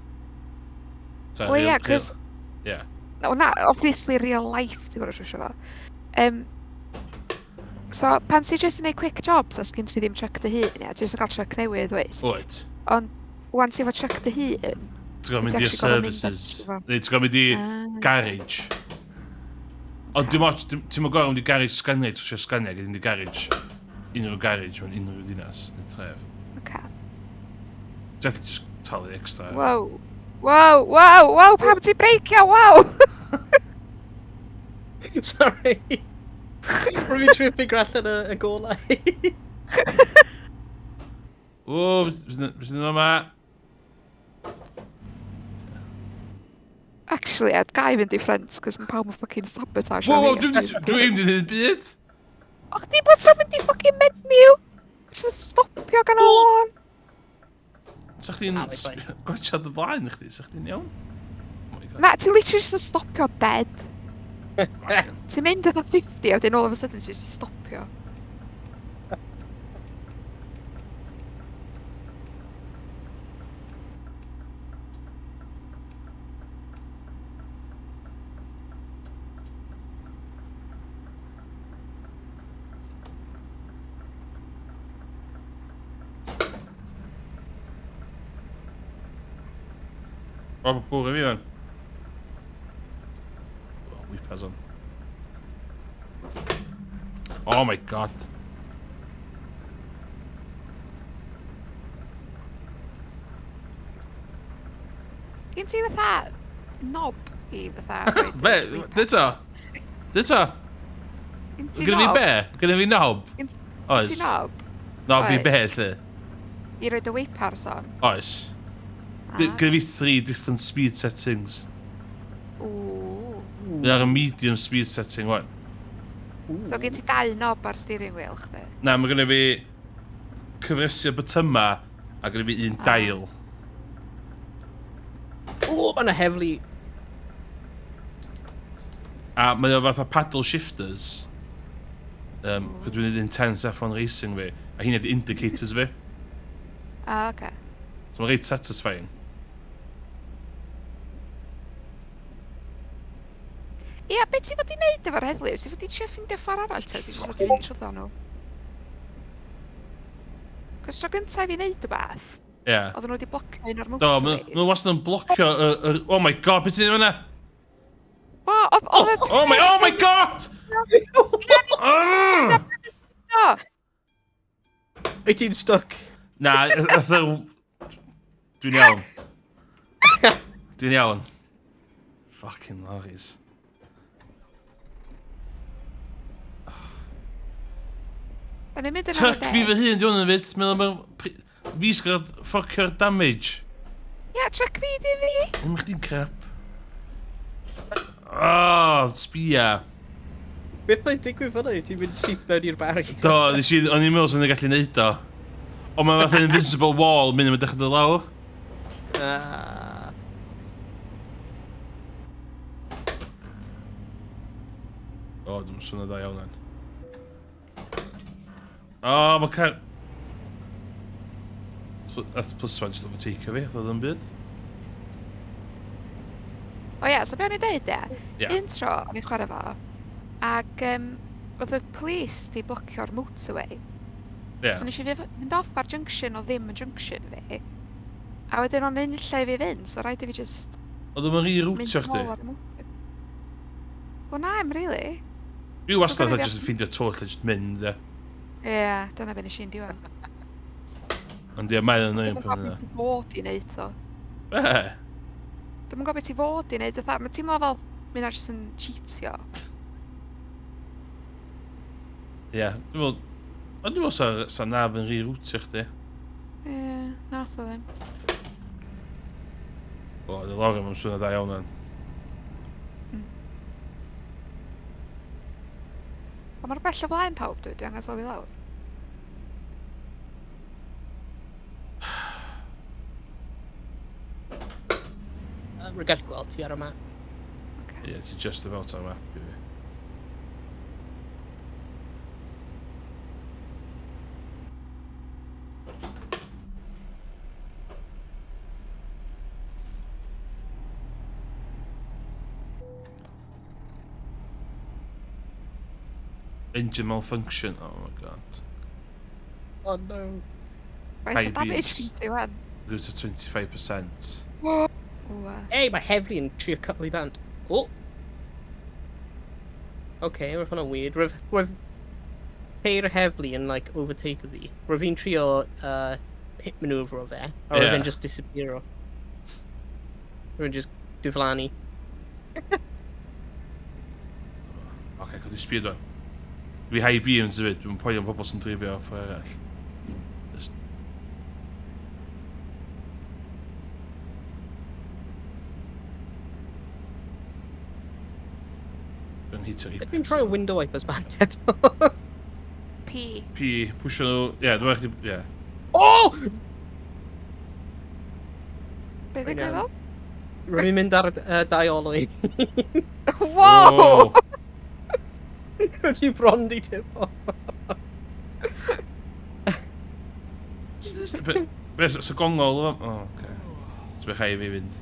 O ia, cos... Ie. O na, obviously real life ti gorau trwsio fo. So, pan ti jyst yn gwneud quick jobs a sgyn ti ddim check dy hun, ia, jyst yn cael check newydd, wyt? Oed. Ond, wan ti efo check dy hun, Ti'n gwybod mynd Ti i'r actually gorfod mynd services. at- Neu ti'n gwybod mynd i garage. Ond dim ots, ti'n mwyn gorau mynd i garage sganiau, ti'n eisiau sganiau gyda'n i garage. Unrhyw garage mewn unrhyw dinas, neu tref. Oce. Ti'n just talu extra. Wow. Wow, wow, wow, pam ti breicio, wow! Sorry. Rwy'n tripping allan y golau. O, bys nhw'n yma? Actually, I'd gau fynd i ffrents, cos mae pawb yn fucking sabotage Wow, fi, os dwi'n dwi'n- ddim yn byd. O, chdi bod so mynd i fucking menu! Just stopio gan o lôn! Sa chdi'n Ah, mae'n fine. gwachad y blaen i chdi, sa chdi'n iawn? Oh my god. Na, ti literally just yn stopio dead. Ti'n mynd eitha 50 a wedyn all of a sudden ti just yn stopio. O, bwr i fi fan. O, whippers on. Oh my god. Gen ti fatha knob i fatha... Be, dyta? Dyta? Gen ti Gyda fi knob? be? Gyda fi nob? Gen ti Oes. knob? Nob i Oes. be, lle? I roed y weipars on? Oes. Gyda fi 3 different speed settings. Ooh. Fi ar y medium speed setting, wan. So gen ti 2 knob ar steering wheel chdi? Na, mae gyda fi cyfresu bytyma a gyda fi un dial. O, mae'n heavily... A mae o fatha paddle shifters. Cos dwi'n neud intense F1 racing fi. A hyn ydi indicators fi. Ah, oce. So mae'n reit satisfying. Ia, be ti fod i neud efo'r heddlu? Ti fod i trio ffindio ffordd arall ta? Ti fod i fynd trwy nhw? Cos tro gyntaf i neud y beth, Ie. oedden nhw wedi blocio un o'r Do, motorways. mae wastad yn blocio oh my god, beth ti'n ei fyna? O, oedd y... Oh my god! Ah! O, Wyt ti'n stuck? Na, dwi'n iawn. Dwi'n iawn. Fucking lorries. da ni'n mynd yn Tuck fi fy hun, dwi'n fyd. Meddwl fi sgwrdd ffocio'r damage. Ia, truck fi di fi. Ddim chdi'n crap. Oh, sbia. Beth oedd digwydd fyna? Ti'n mynd syth mewn i'r bari? Do, o'n i'n meddwl sy'n ei gallu neud o. Ond mae'n fath invisible wall, mynd yn dechrau dod lawr. O, dwi'n swnio da iawn an. O, mae car... That's plus one just overtake fi, oedd yn byd. O ia, so be o'n i deud e? Ie. Un tro, o'n i'n chwarae fo, ac oedd y police di blocio'r motorway. Ie. So nes i fynd off bar junction o ddim yn junction fi. A wedyn o'n un lle i fi fynd, so rhaid i fi just Oedd yn mynd re-routio chdi. nôl ar y motorway. O na, em really. Fi wastad Oedd yn gynna fi just yn ffeindio to lle just mynd, e. Ie, dyna be nes i'n diwan. Ond ie, mae'n Dwi'm annoying yn pan gwybod yna. beth i fod i wneud o. Be? Dwi'm yn gwybod beth i fod i wneud. Mae'n teimlo fel mynd ar jyst yn cheatio. Ie, dwi'n meddwl sa naf yn re-routio chdi. Ie, nath o ddim. O, y lori mae'n swnio da iawn yn. Ond mae'r bell o flaen pawb dwi angen sylwi lawr. Rwy'n gallu gweld ti ar y map. Ie, ti just about ar map i fi. Engine malfunction, oh my god. Oh no. Faint o High damage beams. gen ti wan? Go to 25%. Ww. Ei, mae Heddlu yn trio cytlu band. O! Okay, roedd hwnna'n weird. Roedd Ceir Heddlu yn, like, overtake fi. Roedd fi'n trio pit manoeuvre o fe, a roedd fe'n just disappear o. Roedd fe'n just diflannu. Ok, cod i sbio do'n. Fi high beams fyd, dwi'n poeni am pobl sy'n drifio off arall. Just... Dwi'n hitio i... Dwi'n troi window wipers band eto. P. P, pwysio nhw... Ie, dwi'n eich... Ie. O! Be ddigwydd o? Roedd fi'n mynd ar dau olwy. Wow! Roedd fi'n brondi tip o. Be, sy'n gongol o? O, oce. Ti'n bych i fi fynd.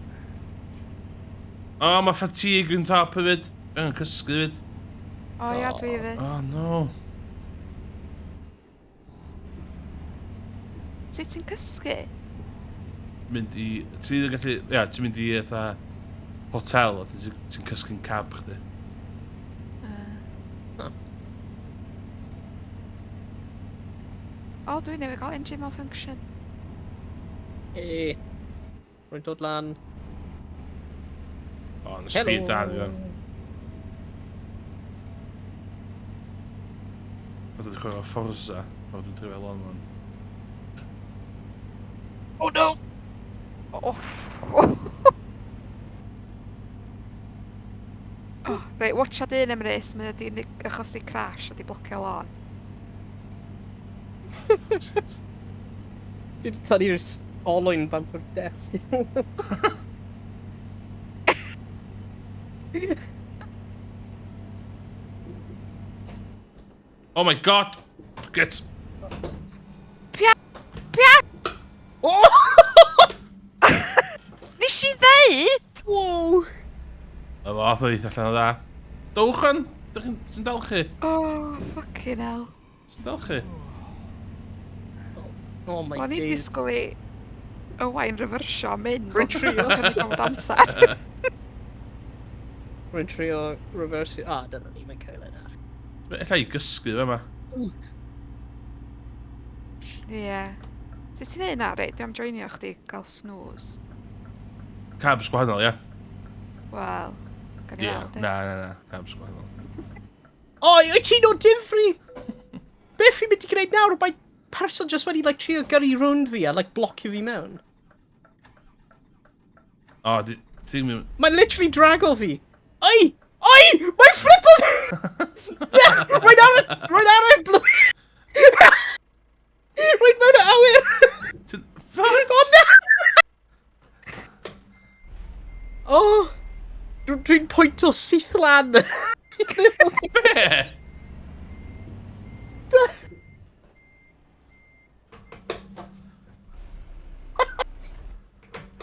O, mae fatigue yn top hefyd. Yn cysgu hefyd. O ia, dwi fyd. Oh, no. Sut ti'n cysgu? Mynd i... Ti'n gallu... Ia, ti'n mynd i eitha... Hotel, a ti'n cysgu'n cab chdi. O, dwi newydd gael engine malfunction. Hei. Rwy'n dod lan. O, yn y speed da, dwi fan. Oedd wedi chwarae Forza, fod dwi'n trefio lon fan. Oh no! Oh. Oh, reit, watcha dyn Emrys, mae wedi achosi crash a di blocio lôn. Dwi wedi tynnu'r olwyn bant o'r des. Oh my god! Get... Pia! Pia! Oh! Nes i ddeud! Wow! Y fath o eith allan o da. Dowch yn! Sy'n dal chi? Oh, fucking hell. Sy'n dal chi? Oh my O'n i'n days. disgwyl i Owain refersio a mynd. Rwy'n trio. Chydig o amser. Rwy'n trio reversio... Ah, dyna ni, mae'n cael yna. Ella i gysgu fe yma. Ie. Sut ti'n neud na, reit? Dwi am joinio chdi gael snooze. Cabs gwahanol, ie? Wel, gan i Ie, weld, na. Cabs gwahanol. O, wyt ti'n o difri? Beth fi'n mynd i gwneud nawr? Mae person just wedi, like, trio gyrru rownd fi a, like, blocio fi mewn. O, ti'n mynd... Mae'n literally drago fi. Oi! Oi! Mae'n flippo fi! Rwy'n ar y blw... Rwy'n mewn y awyr! What? O, na! O! Dwi'n pwynt o syth lan. Be?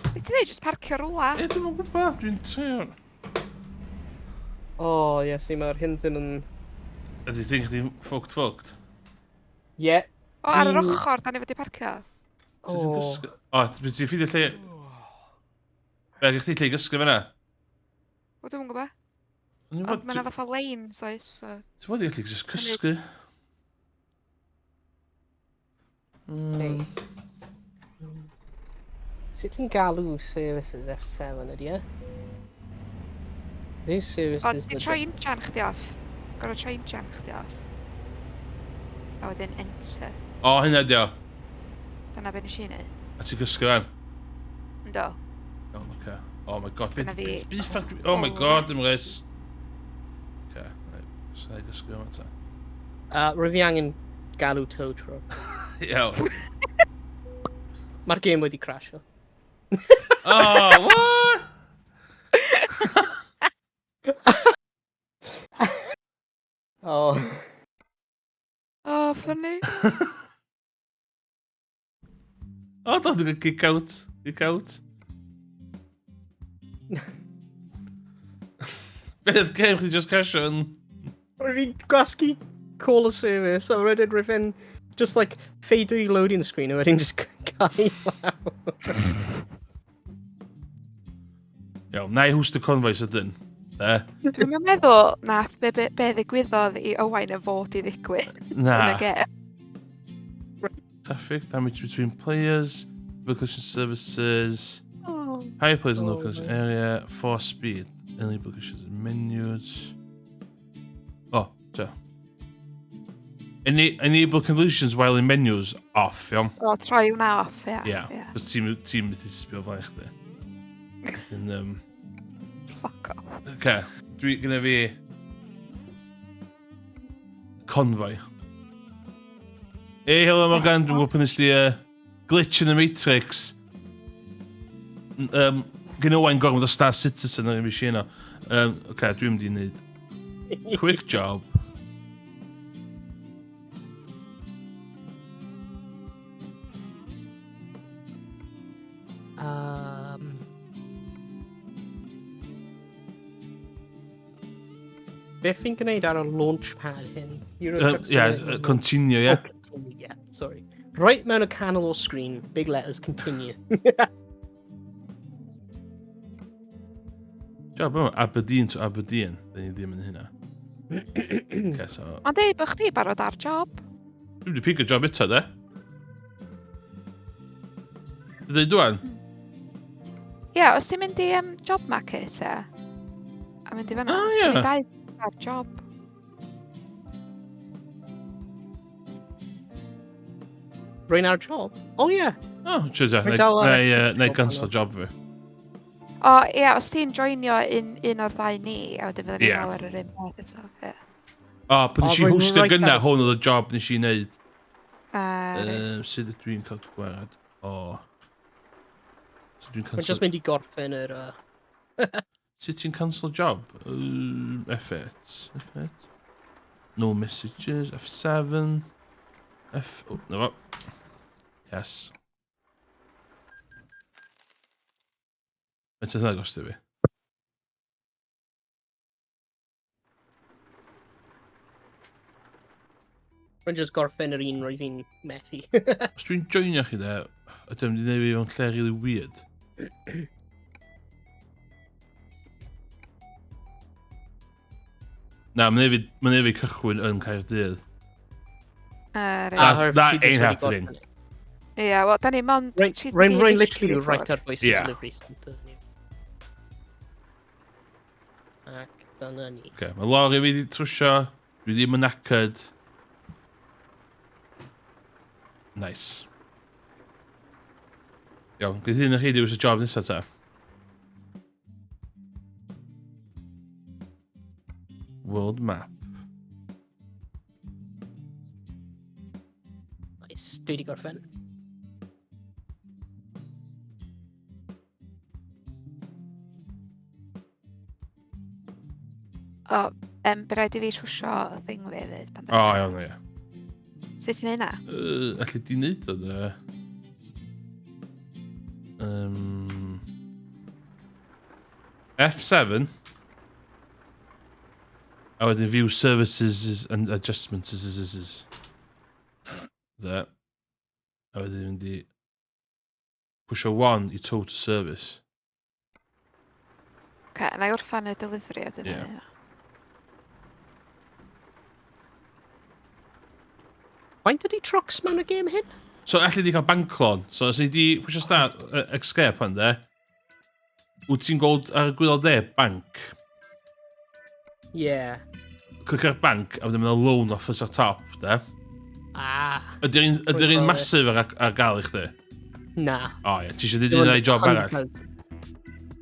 Be ti'n neud? Just parcio rwla? Ie, dwi'n gwybod, dwi'n trio. O, yes, mae'r hynthyn yn... Ydy ti'n chdi ffwgt? Ie. O, ar yr ochr, da ni fod i parcio. Ti'n gysgu? O, ti'n ffidio lle... Be, gych ti lle i gysgu fyna? O, dwi'n gwybod. Ti'n Ond mae yna fatha lanes, oes. So... fod i gallu just cysgu? Okay. Sut dwi'n galw services F7 ydy e? These O, services... di troi injan chdi off. Gorau troi injan chdi off. A wedyn enter. O, hynna di o. Dyna be nes i neud. A ti'n gysgu fan? Ynddo. Iawn, oce. Oh my god, Dyna fi. Oh my Full god, rest. dim rhys. Oce, sa'i gysgu fan ta. Rwy'n fi angen galw tow truck. Iawn. Mae'r game wedi crasio. Oh, what? Oh. O, ffynnu. O, da, dwi'n gael kick out. Kick out. Beth, game chdi just crasio yn... Rwy'n fi'n gwasgu call a service, a wedyn rwy'n just like fade i loading screen, a wedyn just cael lawr. Iawn, na i hwst y convoy sydyn. Dwi'n meddwl nath be ddigwyddodd i Owain y fod i ddigwydd yn y Na. gem. Traffic, damage between players, location services, Oh. higher players in Oh, location man. area, force speed, enable locations and menus. Oh, so. Enable conditions while in menus off, iawn. O, troi hwnna off, ia. Ie, but team wedi sbio flaen chdi. Yn, Fuck off. Oce, dwi gyda fi... Convoy. Hey, hello Morgan, dwi'n gwybod pan nes di glitch in the Matrix. Gyda Owain gormod o Star Citizen ar y machine o. Oce, dwi'n mynd i wneud quick job. Beth fi'n gwneud ar y launchpad hyn? Eurotruck Yeah, Simulator. continue, Oh, yeah. continue, yeah, sorry. Right mewn y canol o screen, big letters, continue. Job yma, Aberdeen to Aberdeen. Dyn ni ddim yn hynna. Okay, so... Ond dweud bod chdi barod ar job. Dwi'n wedi pigo job eto, de? Dwi'n dweud dwi'n? Ie, os ti'n mynd i job market, a mynd i fanna. Ah, ie. Dwi'n dau ar job. Rwy'n ar job? Oh, yeah. O, ti'n dweud, Dwi'n dal ar na i job ganslo job fi. O, ie, os ti'n joinio un o'r ddau ni, a wedyn fydden Ie. ni'n ar yr un peth eto. Ie. O, pan nes i rwy'n hwstio right gynna, ar- hwn oedd y job nes i wneud. Reit. Sut ydw i'n cael gwared? O. Sut dwi'n Rwy'n canslo... just mynd i gorffen yr... Sut ti'n canslo job? F8. F8. No messages. F7. F... Oh, no. Yes. Mae'n tydd agos ti fi. Rwy'n just gorffen yr un rwy fi'n methu. Os dwi'n joinio chi de, ydym wedi gwneud fi mewn lle really weird. Na, mae'n neud fi cychwyn yn Caerdydd. Reit. That ain't happening. Ie, wel, da ni mond... Rwy'n literally right ar bwys y Ie. delivery centre. ni. Ac dyna ni. Okay, mae lori fi wedi trwsio, dwi ddim yn acad. Nice. Iawn, gyda hyn o chi diwys y job nesaf ta. World map. Nice, dwi wedi gorffen. O, by rhaid i fi trwsio y thing fi fyd. pan O, dan ni- iawn, ie. Sut ti'n neud na? Allu di wneud o de. F7. A wedyn view services and adjustments is. There. A wedyn mynd i pwysio 1 i total service. Ce, na i wrffan y delivery a dyna Ie. hynna. Faint ydi trucks mewn y game hyn? So, allu di cael banclon. So, os ni di pwysio start escape hwn, de, wyt ti'n gweld ar y gwydol de, bank. Yeah. Clic ar bank, a wedyn mynd loan office ar top, de. Ydy'r un masif ar gael i chdi? Na. O, ie. Ti eisiau dweud un job arall?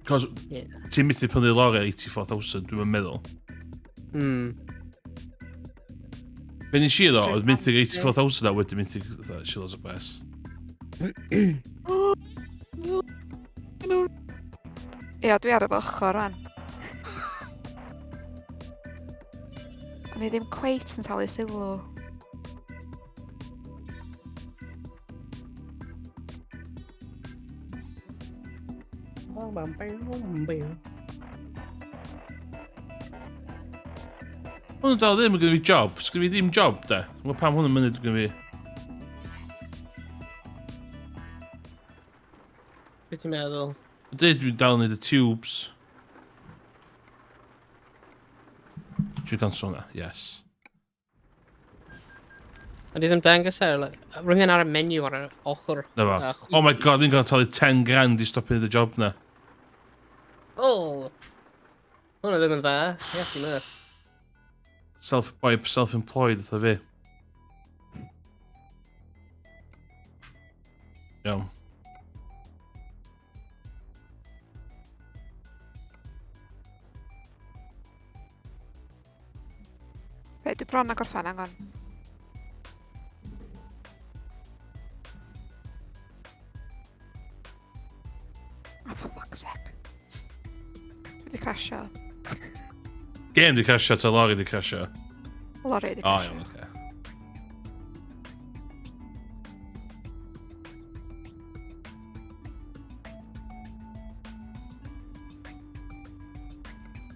Cos ti'n mythu prynu lori ar 84,000, dwi'n meddwl. Be ni'n siarad o, oedd mythu'r 84,000 a wedyn mythu'r shilos o bres. Ia, dwi ar y ochr rwan. O'n i ddim cweit yn talu sylw. Hwnnw dal ddim yn gyda fi job. Sgyn fi ddim job, de. Wel pam hwnnw'n mynd gyda fi. Be ti'n meddwl? Dwi'n dal yn neud y tubes. Dwi'n cansol hwnna, yes. A di ddim dangos rhywun ar y menu ar y ochr. Na fo. Oh my god, fi'n gael talu 10 grand i stopio neud y job na. O! Hwnnw ddim yn dda. Ie, ti'n meddwl. Self-employed eitha fi. Iawn. Fe, dwi bron a gorffan, angon. Oh, for fuck's sake. Dwi wedi crasio. Game di crasio, ta lori di crasio. Lori wedi O, crasio. iawn, oce.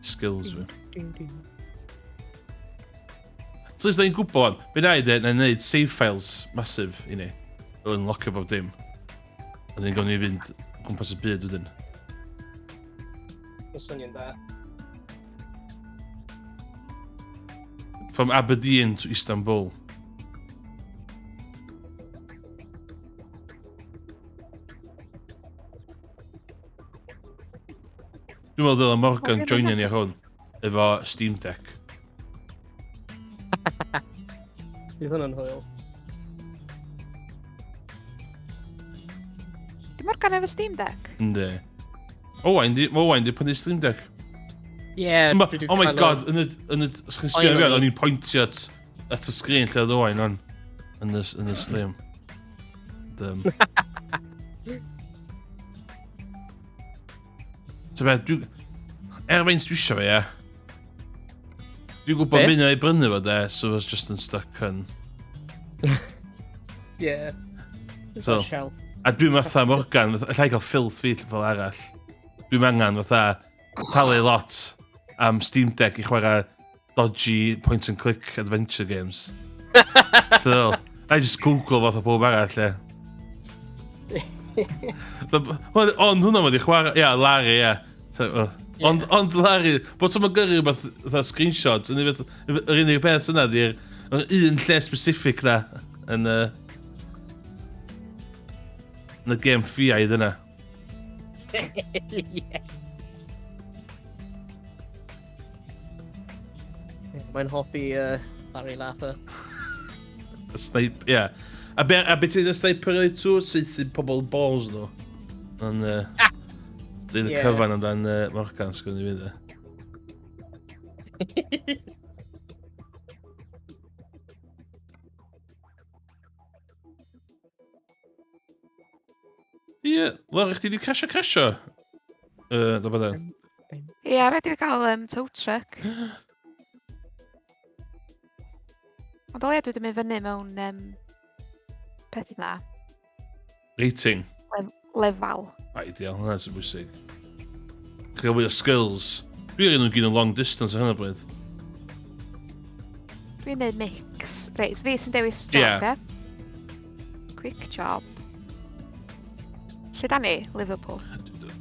Skills fi. So, ys da ni'n gwybod, be da i de, na'n neud save files masif i ni. Fel yn locio bob dim. A dyn gawn ni fynd gwmpas y byd wedyn. Yn swnio'n da. From Aberdeen to Istanbul. Dwi'n meddwl ddyla Morgan joinio ni ar hwn. Efo Steam Deck. Bydd hwnna'n hwyl. Di Morgan efo Steam Deck? Ynddi. Owain di prynu Steam Deck. Ie. Oh my god, yn y sgrin sbio fi, o'n i'n pointio at y sgrin lle oedd Owain on. Yn y stream. So beth, faint dwi isio fe, ie. Dwi'n gwybod mynd i brynu fo de, so it's just yn stuck yn... Ie. So, a dwi'n matha Morgan, allai cael ffilth fi fel arall. Dwi'n angen fatha talu lot am Steam Deck i chwarae dodgy point and click adventure games. So, I just Google fath o bob arall, ie. Ond hwnna wedi chwarae, ia, Larry, ia. Ond Larry, bod ti'n gyrru fatha screenshots, yr unig beth yna di'r un lle specific na yn y game ffiaidd yna. Mae'n hoffi Larry Laffer. Y snipe, ia. A beth ti'n y sniper ei tŵ, seithi pobl balls nhw. Ond, dyn y cyfan amdan Morgan, sgwyn i fynd e. Ie, Lori, chdi di casio? Da bod e? Ie, rhaid i fi gael tow truck. Ond o le dwi wedi mynd fyny mewn peth yna. Rating. Lefal. Ideal, hwnna sy'n bwysig. Chi'n gael fwy o skills. Dwi'n rhaid nhw'n gyd yn long distance ar hynny bryd. Dwi'n neud mix. Reit, fi sy'n dewis job, ie? Quick job. Lle da ni? Liverpool.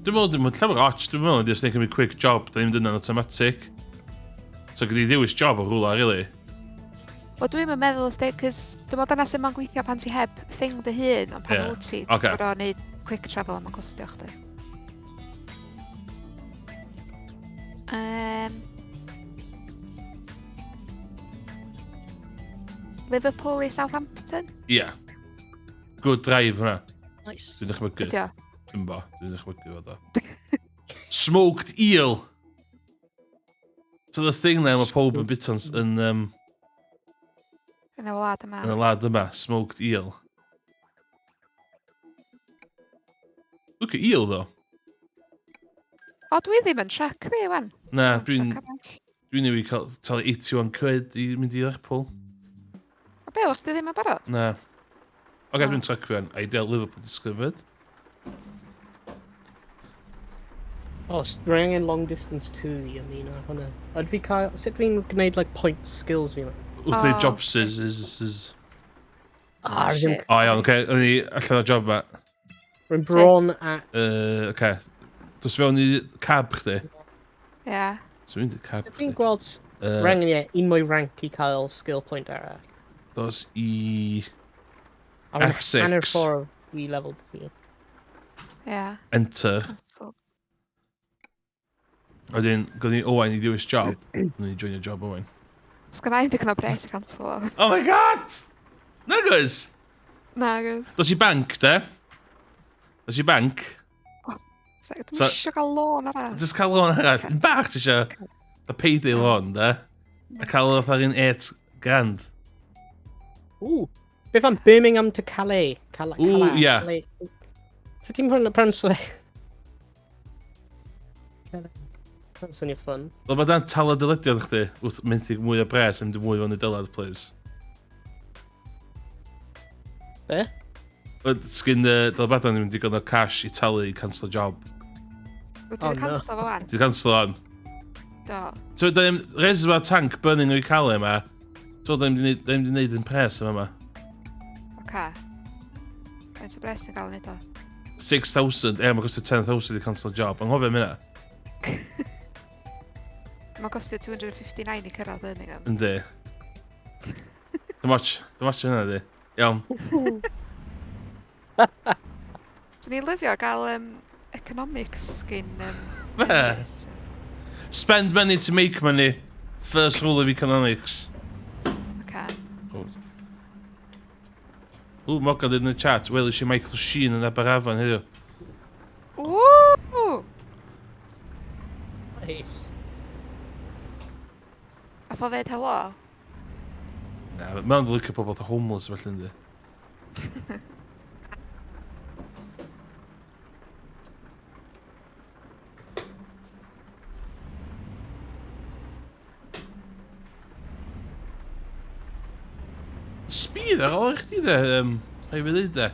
Dwi'n meddwl, dwi'n llawer och, dwi'n meddwl, dwi'n gwneud cymryd quick job, da ni'n mynd yna'n automatic. So, gyda i ddewis job o rhywle, really. Wel, dwi'm yn meddwl os di, cys dwi'n meddwl dyna sy'n ma'n gweithio pan ti heb thing dy hun, ond pan Ie, wyt ti, ocê. ti'n gorau neud quick travel a ma'n costio chdi. Liverpool i Southampton? Ia. Good drive hwnna. Nice. Dwi'n dychmygu. Ydy o. Dwi'n bo, dwi'n dychmygu fod o. Smoked eel. So the thing there, mae pob yn bita'n Yn y wlad yma. yn y lad yma, smoked eel. Look at eel, though. O, dwi ddim yn truck fi, wan. Na, Dwi'n... dwi'n newid cael talu 81 quid i mynd i Lerpwl. O, be, os di ddim yn barod? Na. Oce, O. dwi'n truck fi an. Ideal Liverpool discovered. O, rhaid angen long distance 2 i ymuno ar hwnna. Yd fi cael... Sut fi'n gwneud, like, point skills fi? Wrth ei O. jobs is... Ah, shit. O, iawn, oce. O'n i allan o'r job ma. Rwy'n bron at... Oce. Dos fewn i cab chdi. Ie. So mynd i cab Fi'n chdi. gweld... Rhaid ie, un mwy rank i cael skill point arall. Dos i... A rwy'n F6. hanner ffordd i level 3. Ie. Enter. Cancel. Wedyn, gwyd ni Owain i dewis job. Gwyd ni joinio job Owain. Sgynna i'm digon o bres i cancel o. Oh my god! Nagos! Na, gys. Dos i bank, de? Dos i bank. Dwi'n So- eisiau cael lôn arall. Just cael lôn arall. Yn bach, ti isio. The payday loan, de? A cael oedd ar un 8 grand. Ooh. Beth am Birmingham to Calais? Ooh, ie. Calais. So ti'n pronounce it? That's swnio ffun. Wel, mae dan tal o dylediad chdi wrth mynd i mwy o bres am dy mwy o'n i dylad, please. Be? Sgyn dylbadan ni'n digon o cash i talu i cancel job. Dwi Oh, wedi no. cancel fo wan. Di cancel on. Do. So, da ni'n reservoir tank burning o'i cael yma. So, da ni'n di wneud yn pres yma. Oce. Faint o bres yn gael yn neud o? 6,000, mae'n gostio 10,000 i cancel job. Anghofio minna. Mae'n costio 259 i cyrraedd Birmingham. Yndi. Dim watch yna di. Iawn. So ni'n lyfio gael economics gyn... Be? business. Spend money to make money. First rule of economics. Oce. Ww, Morgan yn y chat. Wel, eisiau Michael Sheen yn Aberafan heddiw. Woo! Nice. A fo fed helo? Na, mae'n dod licio pobl homeless felly yndi. Speed ar ôl i chdi de, rhaid fi ddweud de.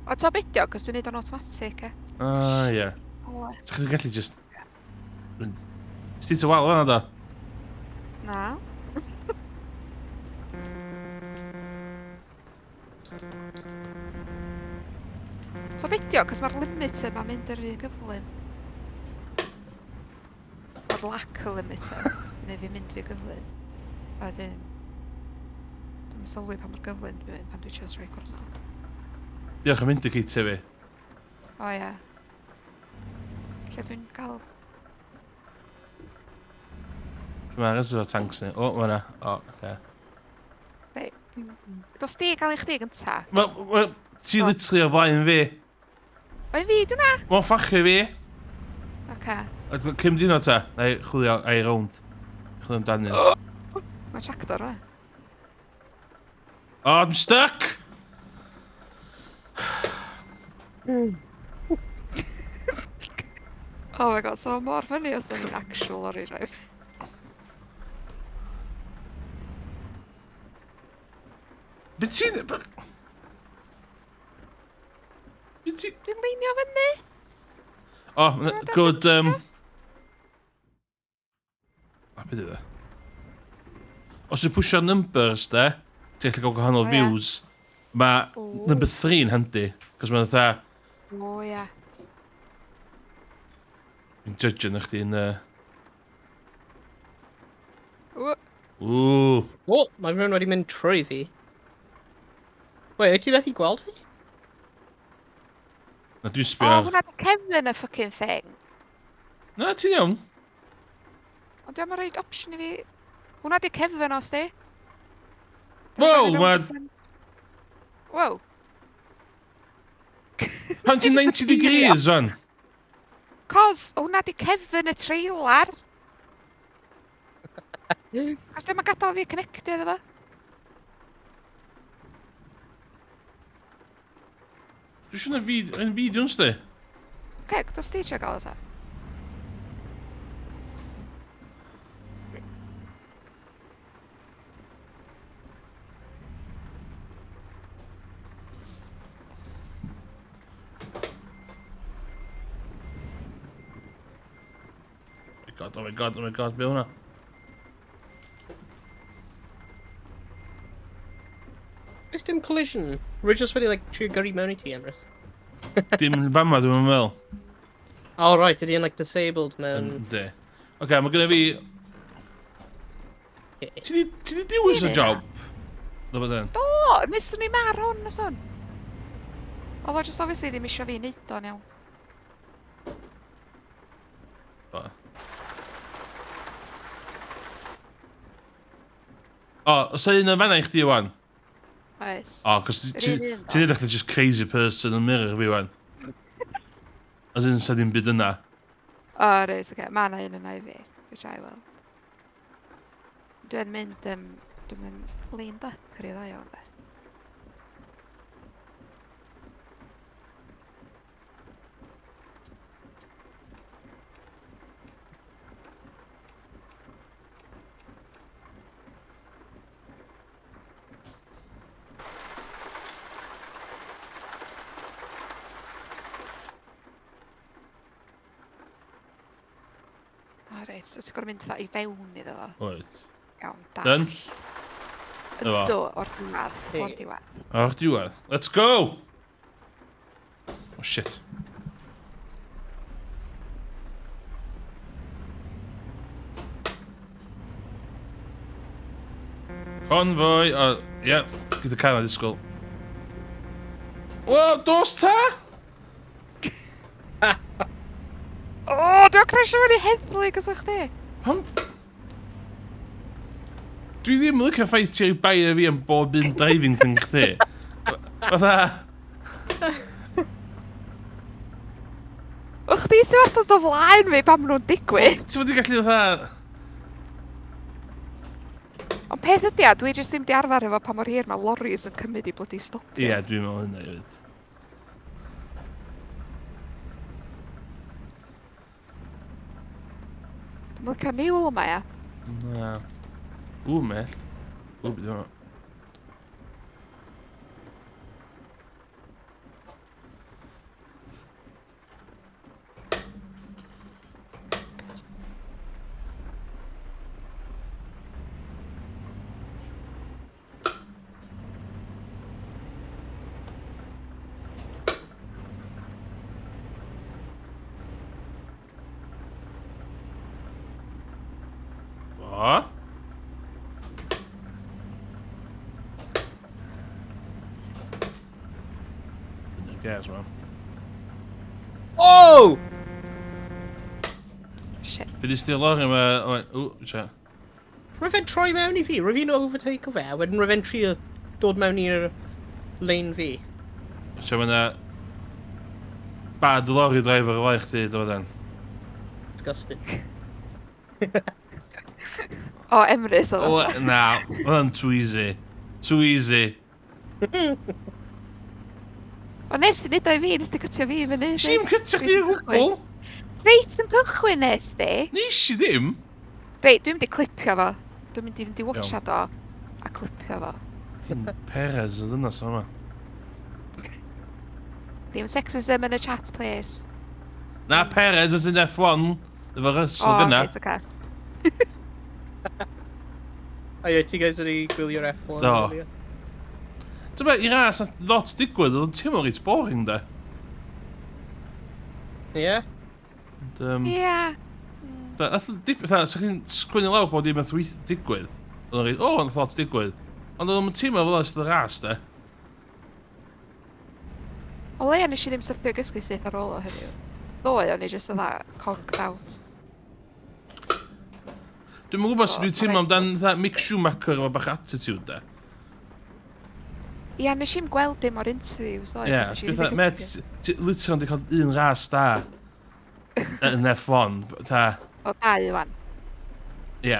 O, to bedio, cos dwi'n neud o'n automatic, e. Ie. Ole. So chdi gallu just... Sti to wal fanna da? Na. So bedio, cos mae'r limiter ma'n mynd yr un gyflym. O'r lack o limiter, neu fi mynd i'r gyflym. A wedyn... Dwi'n sylwi pa mor gyflym dwi'n mynd pan dwi'n siarad rhoi gornel. Diolch am indicator fi. O ie. Lle dwi'n gael... Dyma reservoir tanks ni. O, ma' na. O, oce. Reit. Dos di gael i chdi gynta? Ti literally o flaen fi. O'i fi, dwi'n na? Mae'n ffachio fi. Oce. Cym dino ta. Na i chwilio ai rownd. Chwilio amdani. Mae tractor yna. Oh, I'm stuck! Oh my god, so mor ffynnu os o'n i'n actual lorry drive. Be ti'n... Be ti'n... Dwi'n leinio fyny. O, good, O, beth ydy? Os yw'n pwysio numbers, de, ti'n gallu gael gwahanol O, ie. views, mae Ww. number 3 yn handi, cos mae'n dda, O ia. Yn judge'n eich di'n... Ww. Ww. O, mae rhywun wedi mynd trwy fi. Wait, wyt ti methu gweld fi? Na dwi'n O, sbio ar... hwnna di Kevin y fucking thing. Na, ti'n iawn. Ond diolch yn rhaid option i fi. Hwnna di Kevin os di. Wow, ma... Wow. Pan ti'n 90 degrees, fan? Cos, hwnna di Kevin y trailer. Cos dwi'n gadael fi connectio iddo fo. Dwi'n siŵr yn fideo'n sti. Oce, dos ti eisiau gael o ta? Oh my god, be hwnna? Oes dim collision? Rwy just wedi, like, trio gyrru mewn I ti, Emrys. Dim yn fama, dwi'n meddwl. Oh, right, ydy yn, like, disabled mewn... Yndi. Oce, mae gynnu fi... Ti di dewis y job? Do, bydden? Do, neswn ni mar hwn, neswn. Oedd o just obviously ddim eisiau fi wneud o'n iawn. O, os yna un yn fanna I chdi wan? Oes. O, cos ti'n edrych just crazy person yn mirror fi wan. As in, sa ddim byd yna. O, reis, oce. Ma' na un yna I fi. Fi trai weld. Dwi'n mynd, dwi'n mynd leaned up yr I ddau o'n de. O, reit, so ti'n gorfod mynd fatha I fewn iddo fo. Oed. Iawn, Done? dallt. Efo. Do, o'r diwedd, o'r diwedd. O'r diwedd. Let's go! Oh, shit. Convoy, o, ie, gyda can a disgwyl. O, dos ta! O, dwi'n cresio fyny heddlu gos o chdi. Pam? Dwi ddim yn licio ffeitio I bair fi am bob un driving thing chdi. Fatha... O chdi sy'n wastad o flaen fi pan maen nhw'n digwydd. Ti'n fod I gallu fatha... Ond peth ydi a, dwi jyst ddim di arfer efo pa mor hir mae lorries yn cymryd I bloody stopio. Ie, dwi'n meddwl hynna I fyd. Dwi'n licio niwl yma, ia. Na. Ww, mellt. Ww, beth yma. O? Gas, man. Oh! Shit. Be di sti lori yma... Ww, sia. Rwy fe'n troi mewn I fi, rwy fi'n overtake o fe, a wedyn rwy fe'n trio dod mewn i'r lane fi. Sia, mae yna... Bad lorry driver o lai chdi, do dan. Disgusting. O, Emrys o O, dda. na, hwnna'n too easy. Too easy. O, nes ti nid o I fi, nes ti cytio fi I fyny. Nes i'n cytio chdi o gwbl. Reit yn cychwyn nes di. Nes I ddim. Reit, dwi'n mynd I clipio fo. Dwi'n mynd I fynd I watchad o. A clipio fo. Fyn Perez o ddynas o'ma. Dim sexism yn y chat, please. Na, Perez as in F1. Efo Russell gyna. O, oce. O ie, ti guys wedi gwylio'r F1? Do. earlier? Dyma, I ras na lot digwydd, oedd yn teimlo reit boring, da. Ie? Ie. Sa chi'n sgwini lawr bod dim yn digwydd. Oedd o'n rhaid, yn lot digwydd. Ond oedd o'n teimlo fel ystod y ras, de. O leia nes i ddim syrthio gysgu syth ar ôl o heddiw. Ddoe o'n i just o dda conked out. Dwi'n mwyn gwybod sydd dwi'n teimlo amdan Mick Schumacher efo bach attitude, de. Ia, nes i'n gweld dim o'r interviews, ddoe. Ie, met, literally wedi cael un ras da yn F1, O, dau wan. Ie.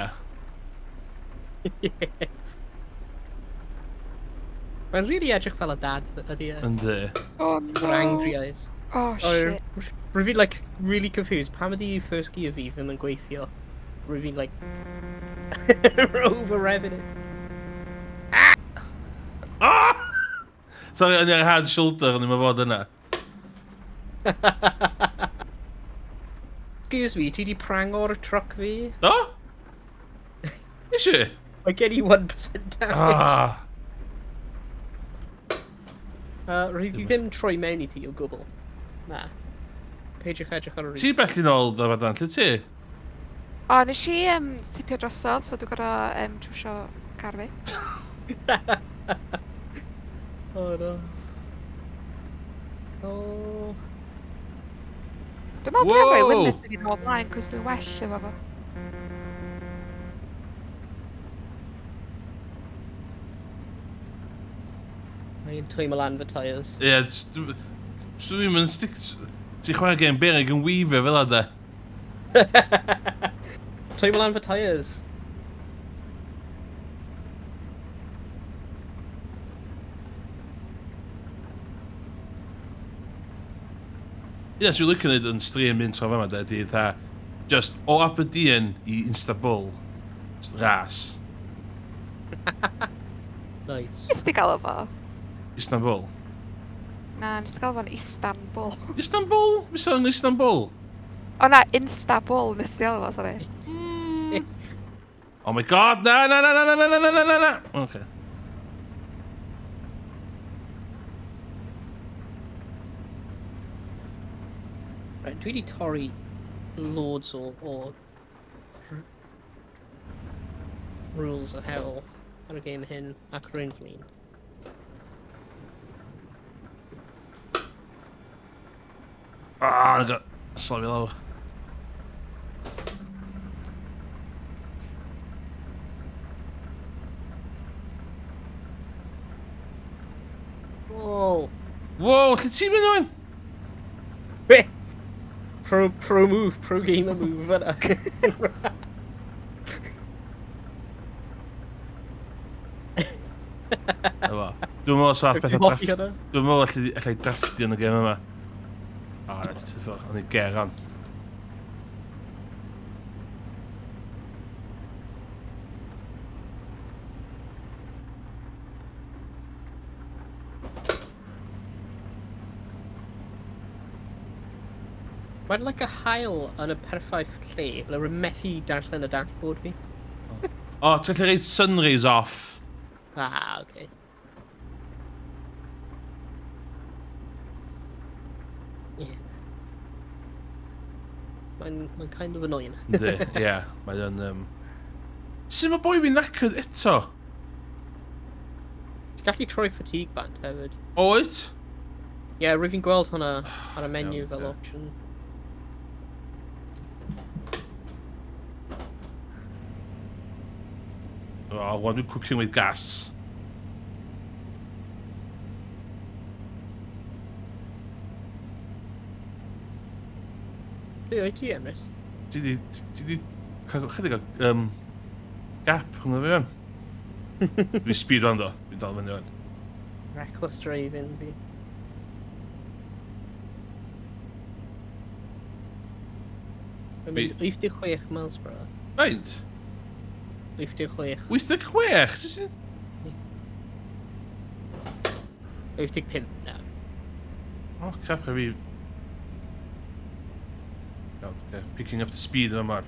Mae'n really edrych fel y dad ydi e. Yndi. Oh no. O'r angry eyes. Oh shit. Rwy'n like really confused. Pam ydi first gear fi ddim yn gweithio? Rwy'n like over-revving it. Sorry, yn i'r hard shoulder yn ddim yn fod yna. Excuse me, ti di prango'r truck fi? Do? Is i? Mae gen i 1% damage. Rwy'n ddim troi mewn i ti o gwbl. Na. Peidiwch edrych ar yr un. Ti bell i nôl dy fadan, lle ti? O, nes i tipio drosodd, so dwi'n gorau trwsio car fi. Oh no. Oh. Dwi'n meddwl dwi'n rhoi limit yn un o'r blaen, cos dwi'n well efo fo. Mae'n twymo lan fy tyres. Ie, dwi'n mynd stick... Ti'n chwarae gen berig yn weifio fel yda. Twymo lan fy tyres. Ie, sy'n lycio neud yn stream intro fe yma, ydy just o Aberdeen i Istanbul. Ras. Nice. Nes ti gael o fo? Istanbul. Na, nes ti gael fo'n Istanbul. Istanbul? Mis yn Istanbul? O na, Instabul nes ti gael o fo, sori. Oh my god, na. Okay. Right, dwi wedi torri loads o rules o hewl ar y game hyn ac rwy'n flin. I got slow low. Whoa. Whoa, lle ti'n mynd o'n? Pro move, pro gamer move fyna. Efo. Dwi'n meddwl os ath bethau drafft. Dwi'n meddwl allai drafftio yn y gêm yma. O, na ti ffwrdd, o'n i ger on. Mae'n like a hael yn y perffaith lle, ble rwy'n methu darllen y dashboard fi. O, ti'n gallu reid sunrays off. Ah, okay. Yeah. Mae'n kind of annoying. Ynddi, ie. Mae yn... Sut mae boi fi'n knackered eto? Ti'n gallu troi fatigue band hefyd. Oed? Ie, rwy'n fi'n gweld hwnna ar y menu Iawn, fel ie. option. O, wan dwi'n cooking with gas. Ble o'i ti, Emrys? Ti di cael chydig o gap rhwng y fi o'n. Dwi'n speed run do. Dwi'n dal fyny o'n. Reckless driving fi. Mae'n mynd 86 miles per hour. Faint? 86. 86? Jyst yn... 85 na. O, crap, a fi... Iawn, okay. Picking up the speed yma mar.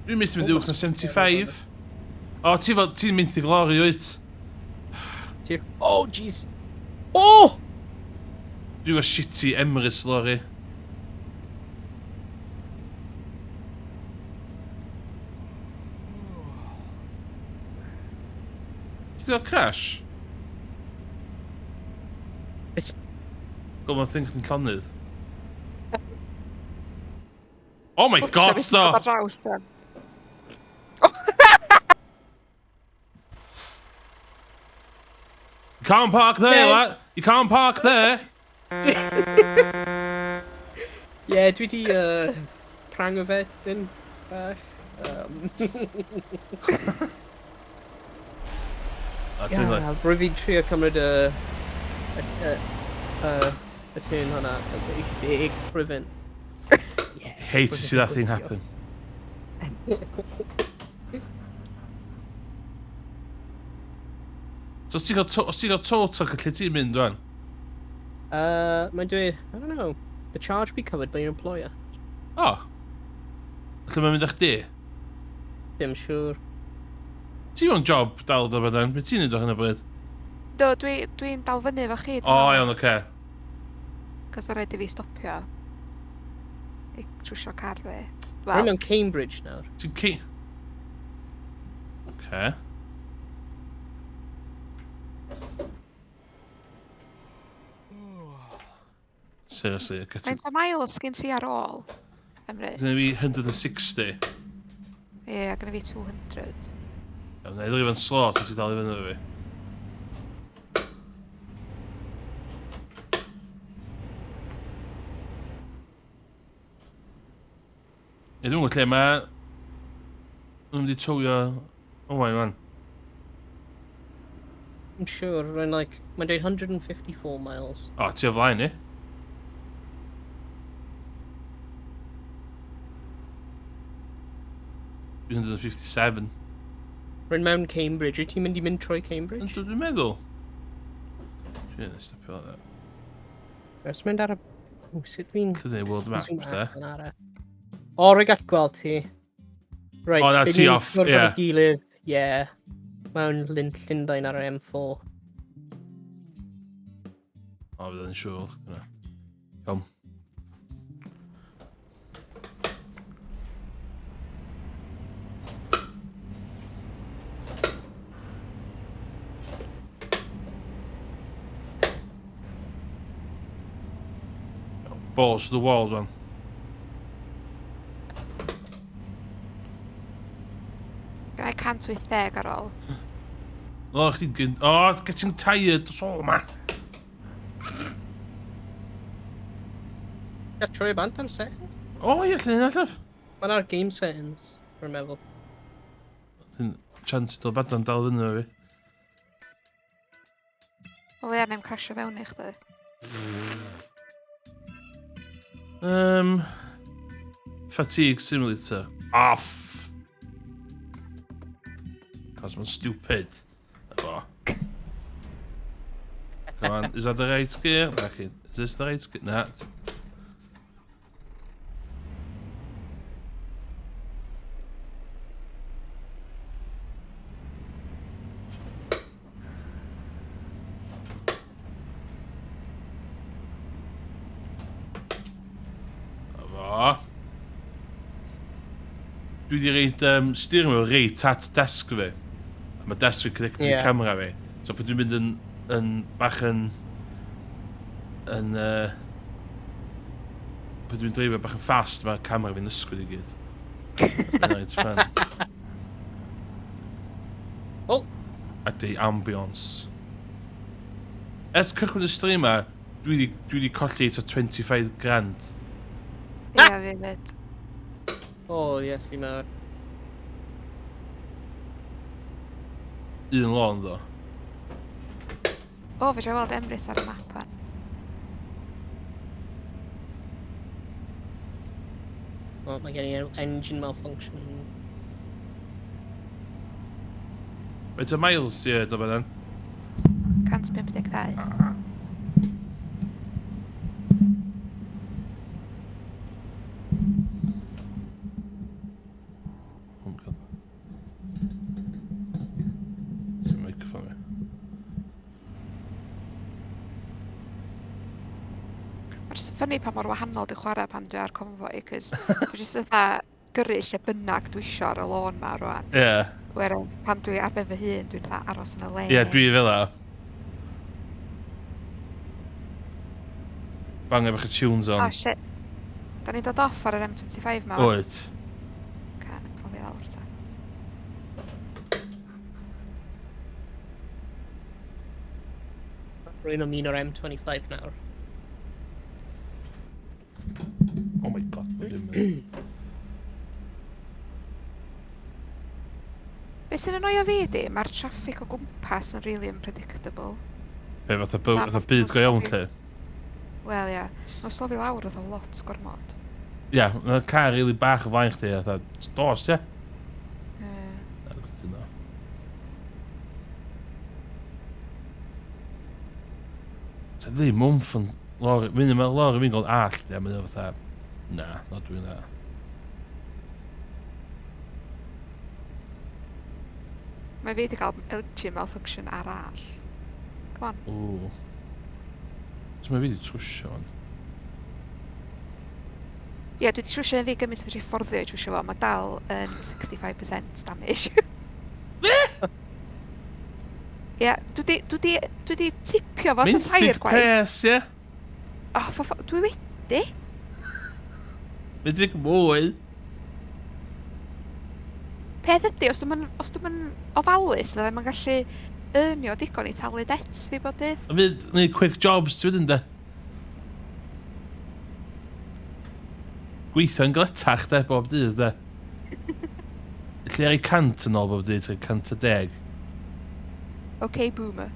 Dwi'n mynd i mynd uwch na 75. O, ti'n mynd i glori, wyt? Oh, jeez. O! Dwi efo shitty Emirates lorry. Ti wedi crash? Gwyd ma'n think yn llonydd. Oh my god, Ar no! draws yan. You can't park there, Yeah. lad! You can't park there! Ie, dwi di prang o fe dyn bach. A ti'n like, Rwy fi'n trio cymryd y turn hwnna, y big rhyfyn. hate to see that thing happen. So os ti'n gael tow truck, lle ti'n mynd rwan? Mae'n dweud, I don't know, the charge be covered by your employer. O! Lle mae'n mynd â chdi? Dim siŵr. Ti mewn job dal dy bydan? Be ti'n neud o hynny bryd? Do, dwi'n dal fyny efo chi. O, iawn, oce. Cos o rhaid i fi stopio. I trwsio car fi. Rwy'n Wel, mewn Cambridge nawr. Ti'n ci... Oce. Seriously, gyda... faint o miles gen ti ar ôl? Emrys? Gynna fi 160. Ie, gynna fi 200. Iawn, na i ddod i fan slot os ti dal i fyny efo fi. Ie, dwi'n gwybod lle mae... Dwi'n mynd i towio... Owain, wan. I'm sure, rwy'n like, mae'n dweud 154 miles. O, ti o flaen ni? Dwi'n 157. Rwy'n mewn Cambridge, wyt ti'n mynd i mynd trwy Cambridge? Dwi'n meddwl. Dwi'n stopio o dda. Ers mynd ar y... O, sut fi'n... Dwi'n neud world maps, zoom da. allan ar y... O, rwy'n gall gweld ti. Right, O, na, byd ti ni'n off, gwrdd ar ie. y gilydd, ie. Mewn Llundain ar y M4. O, fydd yn siŵr. Iawn. Balls to the wall, John. Gynna i 180 ar ôl. O, chdi'n gyn... O, getting tired, os ôl yma. Gall troi bant ar settings. O, ie, lle yna allaf. Mae'n ar game settings, rwy'n meddwl. Dwi'n chance i dod badan dal fyny o fi. Wel, ie, ne'n crasio fewn i chdi. Fatigue simulator. Off. Cos mae'n stupid. O. Come on, is that the right gear? Okay, is this the right gear? Nah. Efo. Dwi wedi reid steering wheel reit at desk fi. A mae desk fi'n connected i Ie. camera fi. So pan dwi'n mynd yn bach yn pan dwi'n dreifio bach yn fast, mae camera fi'n ysgwyd i gyd. Mae'n rhaid ffan. O! A di ambiance. Ers cychwyn y stream ma, dwi wedi colli to 25 grand. Ie, fi fyd. O, yes, i mawr. Un lôn, ddo. O, fi eisiau weld Emrys ar y map hwn. O, mae gen i engine malfunction. Faint o miles ti ed o fan 152. Oh my god. Sy'n microphone fi. ffynnu pa mor wahanol dwi'n chwarae pan dwi ar Convoy, cos dwi jyst ytha gyrru lle bynnag dwi isio ar y lôn ma rwan. Ie. Whereas pan dwi ar ben fy hun, dwi'n dda aros yn y le. Ie, dwi fel o. Bang efo chi tunes on. Oh shit. Da ni'n dod off ar yr M25 ma. Oed. Ca, cloddi lawr ta. Rwy'n o'n un o'r M25 nawr. Oh my god, ma ddim yn... Be sy'n annoio fi ydi, mae'r traffic o gwmpas yn really unpredictable. Be, fatha byd go iawn lle? Wel ia, mae'n slofi lawr oedd o lot gormod. Ia, mae'n car rili bach o flaen chdi, fatha, dos, ie? Yy, Na, dwi'n gwybod hynna. Ta ddim wmff yn lori, mynd yma lori fi'n gweld all, ie, mynd o fatha, na, na dwi'n na. Mae fi wedi cael LG malfunction arall. Come on. Ww. So mae fi wedi trwsio fan. Ie, dwi wedi trwsio yn fi gymaint fyddi fforddio i trwsio fo, mae dal yn 65% damage. Ie, dwi wedi tipio fo fatha tair Mythic gwaith. pes, ie? Oh, dwi wedi? Mythic mwy. Peth ydi, os dwi'n ofalus, fydda mae'n gallu ynio digon i talu debts fi bod dydd. A fydd, neud quick jobs, ti wedyn, de? Gweithio'n gletach, de, bob dydd, de? Lle ar ei cant yn ôl bob dydd, trwy 110. OK, boomer.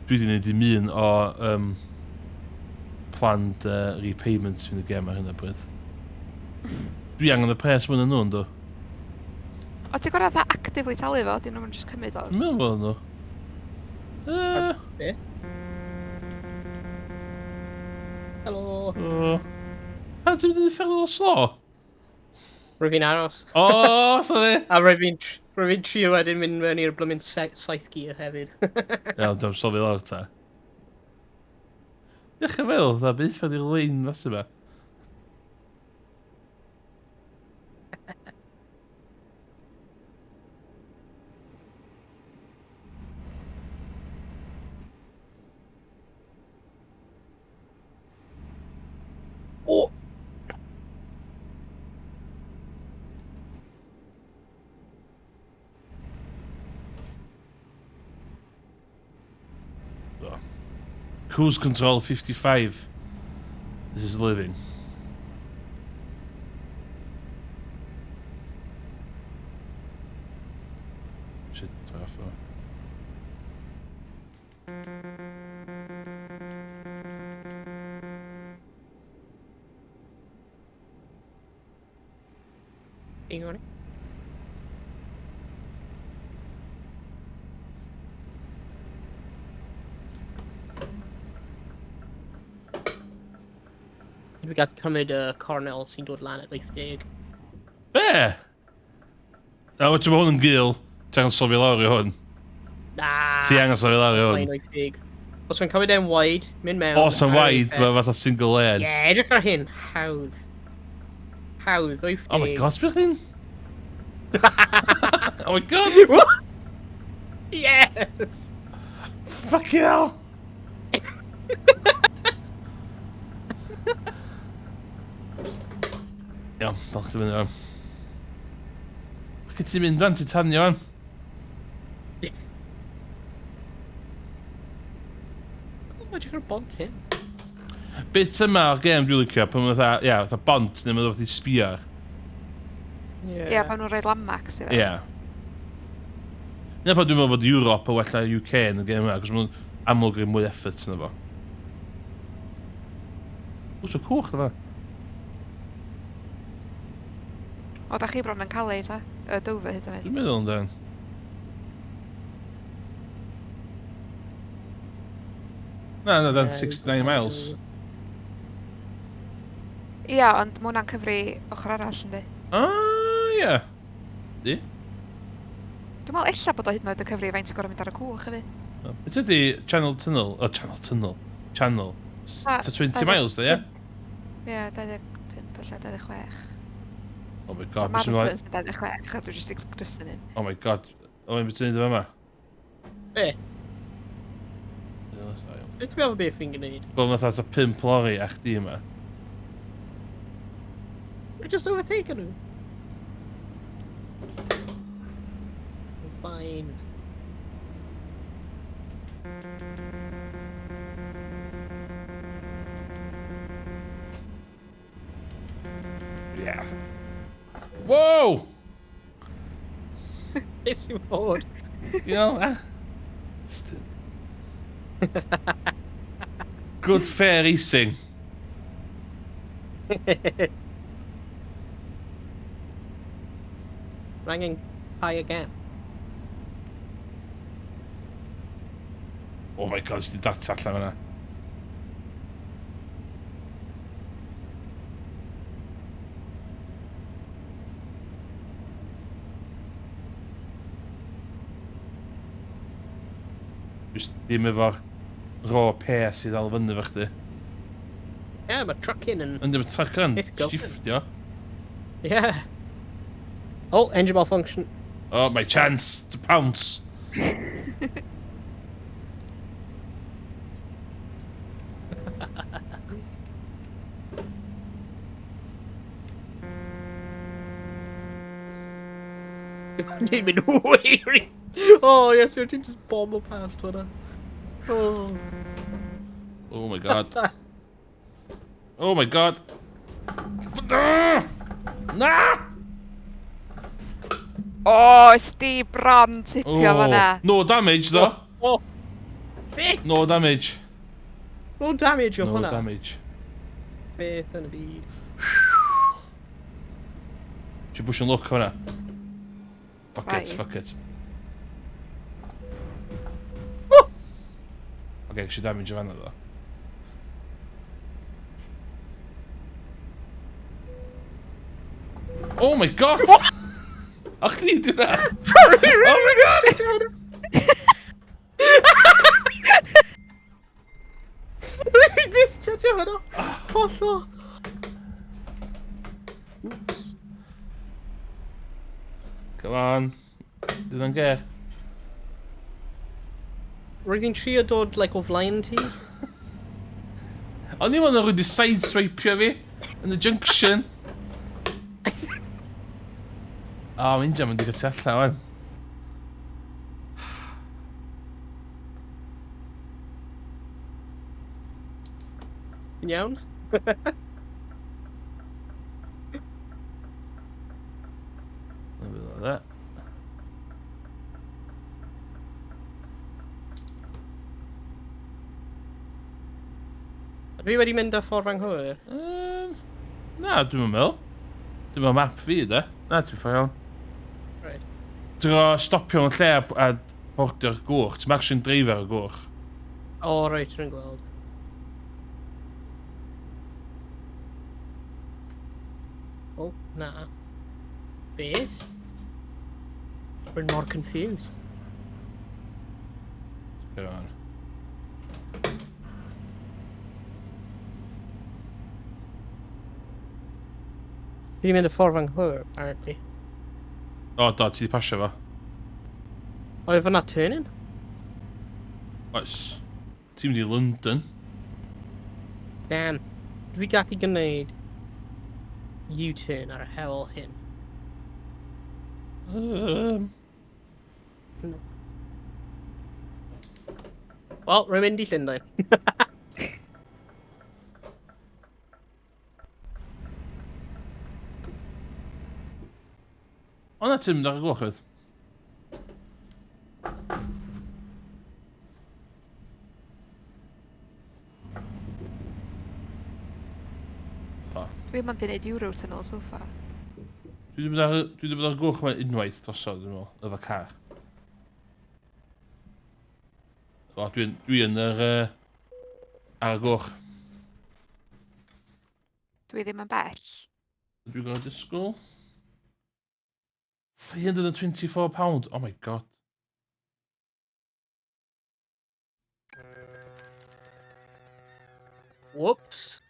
Dwi wedi gwneud dim un o planned repayments fi'n y gem ar hynny bryd. Dwi angen y pres mwyn yn nhw, ynddo? O, ti'n gorau dda actively talu fo, dyn nhw'n just cymryd o. Dwi'n meddwl nhw. Be? Helo. A ti'n mynd i ffeirdd o slo? Rwy'n fi'n aros. O, sorry! A rwy'n trio wedyn mynd mewn i'r blymyn 7 gear hefyd. Iawn, dwi'n sylwi lawr ta. Diolch yn fel, dda byth fedd i'r lein fas yma. O! Cruise control 55. This is living. Shit, off. Hang on. Fi gael cymryd y cornel sy'n dod lan at 80. Be? Na, wyt ti'n bod hwn yn gil? Ti angen sylwi lawr i hwn? Na. Ti angen sylwi lawr i hwn? Fine 80. Os mae'n cymryd e'n wide, mynd mewn. Os yn waid, mae fatha single lane. Ie, edrych ar hyn. Hawdd. Hawdd, 80. Oh my god, sbych chi'n? Oh my god! Yes! Fucking hell! Iawn, dal chdi fyny fan. Ac ti'n mynd fan, ti'n tanio fan. Mae'n edrych ar bont hyn. Bit yma o'r gêm dwi'n licio, pan mae'n fatha, ia, fatha bont, neu mae'n fath i sbio. Ie, pan nhw'n rhaid landmarks i fe. Ia. Yna pan dwi'n meddwl fod Europe a wella UK yn y gêm yma, cos mae'n amlwg yn mwy effort yna fo. O, so cwch na fa. O, da chi bron yn cael ei ta? Y Dover hyd yn oed. Dwi'n meddwl yn dan. Na, dan 69 miles. Ie, ond mae hwnna'n cyfri ochr arall yndi. Ie. Di? Dwi'n meddwl ella bod o hyd yn oed y cyfri faint sgor yn mynd ar y cwch hefyd. Beth ydi Channel Tunnel? O, Channel Tunnel. Channel. To 20 miles, da, ie? Ie, 25 lle 26. Oh my So god, beth sy'n Marathon ymlaen? sy'n 26, a dwi'n jyst i grysyn un. Oh my god. O, mae'n beth sy'n neud yma? Be? Ie, sorry. Dwi'n meddwl beth fi'n gwneud. Gweld nath at o 5 lori a chdi yma. We're just overtaken nhw. Fine. Yeah. Whoa! Beth sy'n bod? You know, just... Good fair racing. Ranging high again. Oh my god, ysdi data allan fyna. Just ddim efo'r raw pace i ddal fyny fe chdi. Yeah, mae trucking yn... Yndi, mae truck yn Beth gofyn? shiftio. Yeah. Oh, engine malfunction. Oh, my chance to pounce. Ti'n mynd weiri. Oh, yes, ti'n just bomb o past hwnna. Oh. Oh my god. Oh my god. Ah! Na! O, ysdi bron tipio fan'na. No damage, though. Oh. Beth? No damage. No damage o No hwnna. damage. Beth yn y byd. Ti'n bwysio look hwnna? Fuck it, Right. fuck it. Okay, eisiau damage o fanna, though. Oh my god! A chdi di hwnna? Oh my god! Rwy'n disjudge hwnna. Hollol. Oops. Come on. Dyn nhw'n ger. Rwy'n trio dod, like, o flaen ti. O'n i ond yn rwy'n di sideswipio fi yn y junction. O, mae'n jam yn di gyda allan, wan. Yn iawn? A bit like that. Dwi wedi mynd â ffordd anghywir. Na, dwi'n meddwl. Dwi'n meddwl map fi, de. Na, ti'n ffael iawn. Right. Dwi'n go stopio yn lle a bordio'r gwch. Ti'n actually'n dreifio ar y gwch. O, reit, rwy'n gweld. O, na. Beth? Rwy'n more confused. Go on. Fi wedi mynd y ffordd anghywir, apparently. O, do, ti di pasio fo. O, efo na turning? Oes. Ti'n mynd i London. Damn. Dwi gallu gwneud U-turn ar y hewl hyn. Wel, rwy'n mynd i Llundain. O na, ti'n mynd ar y gwch, oedd? Dwi'n mynd i wneud Eurotunnel so far. Dwi wedi bod ar y gwch yma unwaith drosodd, dwi'n meddwl, efo car. O, dwi yn yr... ar y gwch. Dwi ddim yn bell. Dwi'n gwneud disgwyl. £324. Oh my god. Whoops.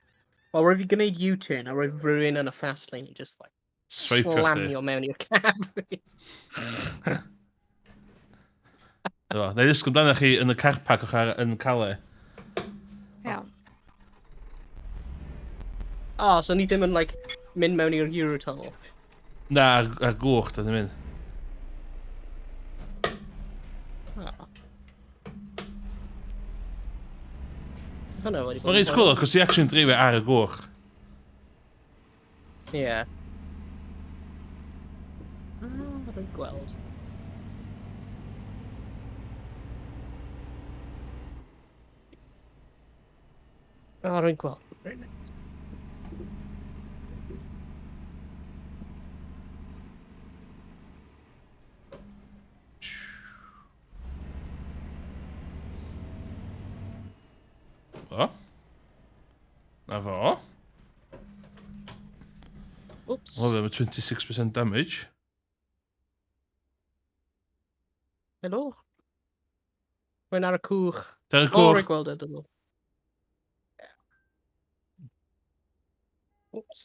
Or if you're gonna U-turn or ruin on a fast lane, you just like Swipe slam chdi. your mewn i'r cab. O, na i ddisgwyl amdano chi yn y carpac o'ch yn Calais. Iawn. Oh, so ni ddim yn like mynd mewn i'r Eurotunnel. Na, ar gwch, da ni'n mynd. Oh. Hwna wedi bod Mae'n reit cool, cos i actually dreifio ar y gwch. Ie. Rwy'n gweld. Rwy'n gweld. Very nice. O. Na fo. Oops. O, fe, mae 26% damage. Helo? Rwy'n ar y cwch. Dar y O, rwy'n cwch. gweld ydyn nhw. Oops.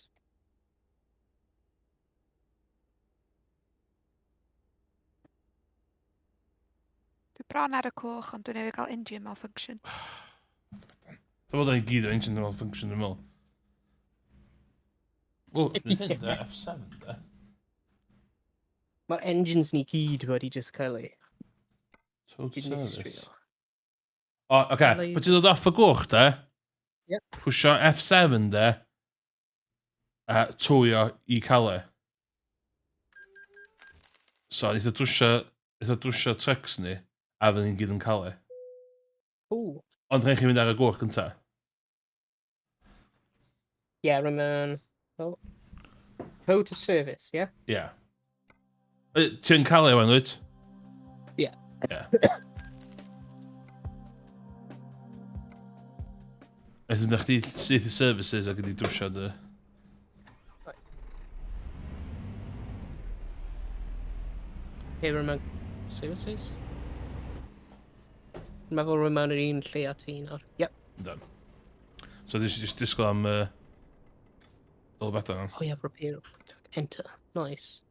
Dwi bron ar y coch, ond dwi'n newydd gael engine malfunction. Da fod yn gyd o engine malfunction yn mynd. O, dwi'n hyn da, F7 da. Mae'r engines ni gyd wedi just cael ei Total dinistrio. service. O, oce. Bod ti'n dod off y gwch, da? Yep. Pwysio F7, da? A tywio i Calais. So, eitha drwsio trucks ni, a fydd ni'n gyd yn Calais. Ooh. Ond rhaid chi fynd ar y gwch gynta. Yeah, rwy'n... Oh. Go to service, yeah? Ie. Ti'n Calais wan, wyt? Ie. Ie. Eithaf na chdi syth i services ac ydi drwsio dy... Hey, rwy'n services? Dwi'n meddwl rwy'n mewn yr un lle a ti nawr. Yep. Da. So, just disgwyl am... Dol beta na. Oh, yeah, repair. Enter. Nice.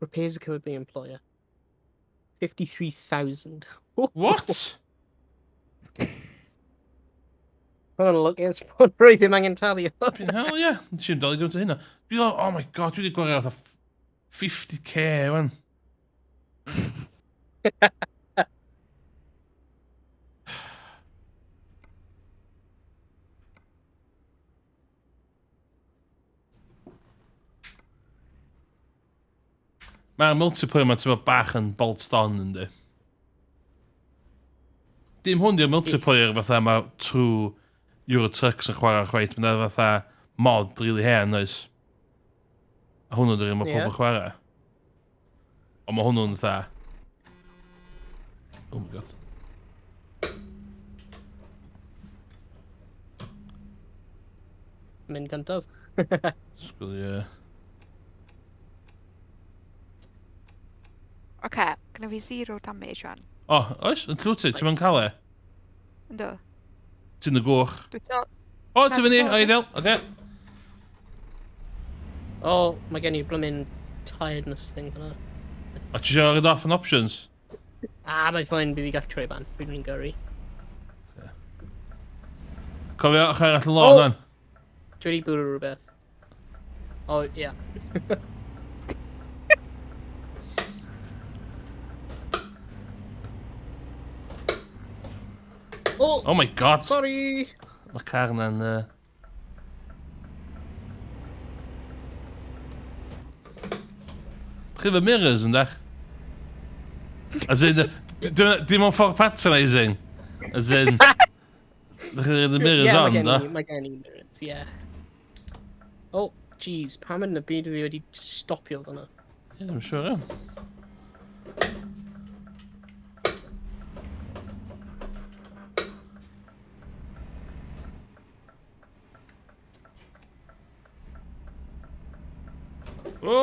Repairs are covered by employer. 53,000. What? Hold on, look, it's rhaid ddim angen talu. Fucking hell, yeah. Nes i'n dal i gynt o hynna. Dwi'n dweud, oh my god, dwi wedi gwario fatha 50k, wan. Mae'r multiplayer ma'n tyfod bach yn bolt on, ynddi. Dim hwn di'r multiplayer fatha mae trwy Euro Trucks yn chwarae chwaith. Mae'n fatha mod really hen, oes. A hwnnw di'r un mae pobl yn chwarae. Ond mae hwnnw'n fatha... Oh my god. Mynd gyntaf. Sgwili, ie. Oce, gyda fi 0 damage wan. O, oes, yn llwt ti, ti'n mynd cael e? Ynddo? Ti'n y gwch. Dwi to... O, ti fyny, o ideal, oce. O, mae gen i blymyn tiredness thing hwnna. O, ti eisiau rhaid off yn options? Mae'n ffain, bydd i gall troi ban. Bydd ni'n gyrru. Cofio, o'ch arall yn lo, O! dan? Dwi wedi bwrw rhywbeth. O, ia. O! Oh my god. Sorry! Mae car na'n... Chi fy mirrors yn dach? As in, dim ond ffordd patronising. As in... Dach chi'n rhaid y mirrors on, da? Mae gen i mirrors, ie. O, jeez, pam yn y byd fi wedi stopio fyna? Ie, I'm sure, iawn. O!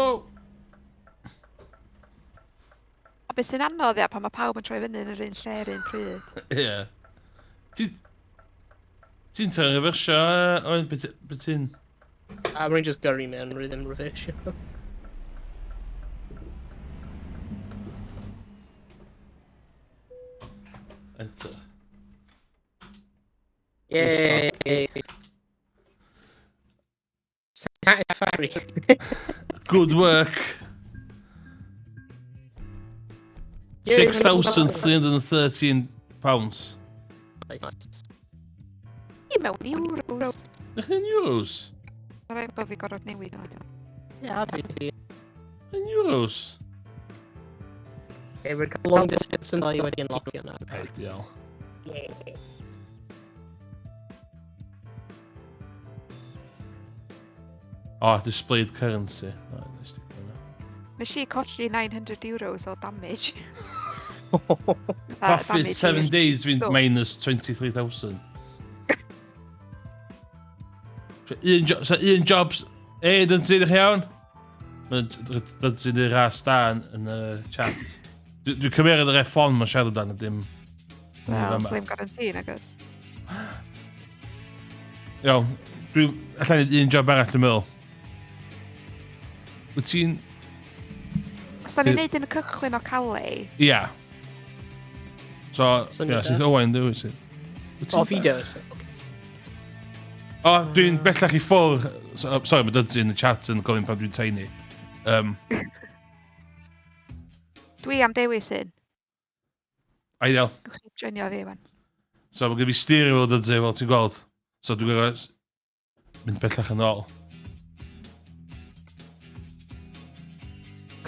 A beth sy'n anodd ia pan mae pawb yn troi fyny yn yr un lle yr un pryd. Ie. Ti'n ta'n refersio, oed, beth ti'n... A mae'n just gyrru mewn rydyn refersio. Enter. Yay! Satisfactory. Good work. Yay. £6,313. Nice. I mewn euros. Ydych chi'n euros? Mae'n rhaid bod fi gorfod newid o. Yeah, maybe. Yn euros? Okay, we're long distance yn dau wedi unlockio na. Ideal. Yay. Oh, displayed currency. Right, let's stick that. Nes i colli €900 o damage. Profit 7 days fi'n Do. minus 23,000. So un jobs... dyn sy'n eich iawn? Dyn sy'n eich ras da yn y chat. Dwi'n cymeryd yr F1 mae'n siarad dan y dim... Wel, slim guarantee nag oes. Iawn, dwi'n allan i un job arall yn meddwl. Wyt ti'n... Os da ni'n neud yn y cychwyn o Calais, Ia. So, Syniad ia, sydd da. Owain dwi sy'n. O, fideo. O, dwi'n bellach i ffwr... Sorry, mae dydyn yn y chat yn gofyn pan dwi'n tiny. dwi am dewis un. Ideal. Gwch chi joinio fi fan. So, mae gen i steering wheel dydyn, fel ti'n gweld. So, dwi'n gorau mynd bellach yn ôl.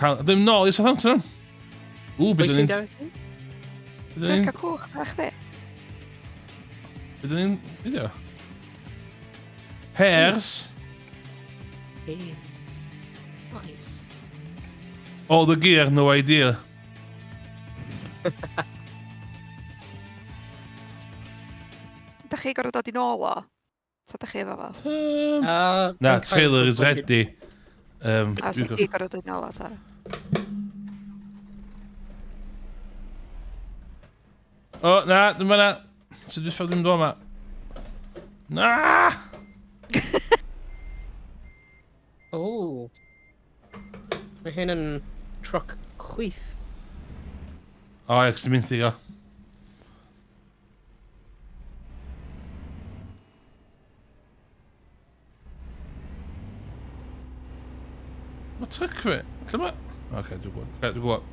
Ddim nôl i Southampton. Pwy Bydden sy'n ni'n... dewis i? Dwi'n cael cwch, na chdi. Bydden ni'n... Fideo. Hairs. Yes. Nice. All the gear, no idea. Da chi gorfod dod i nôl o? Ta da chi efo fo? Na, Taylor is ready. A os da chi gorfod dod i nôl o ta? O, na, dyma na. Sut dwi'n ffawd ddim dod yma? Na! O. Mae hyn yn truck chwyth. O, ie, cos dwi'n mynd i go. Mae truck fi. Lle ma? Oce, dwi'n gwybod. Oce, dwi'n gwybod.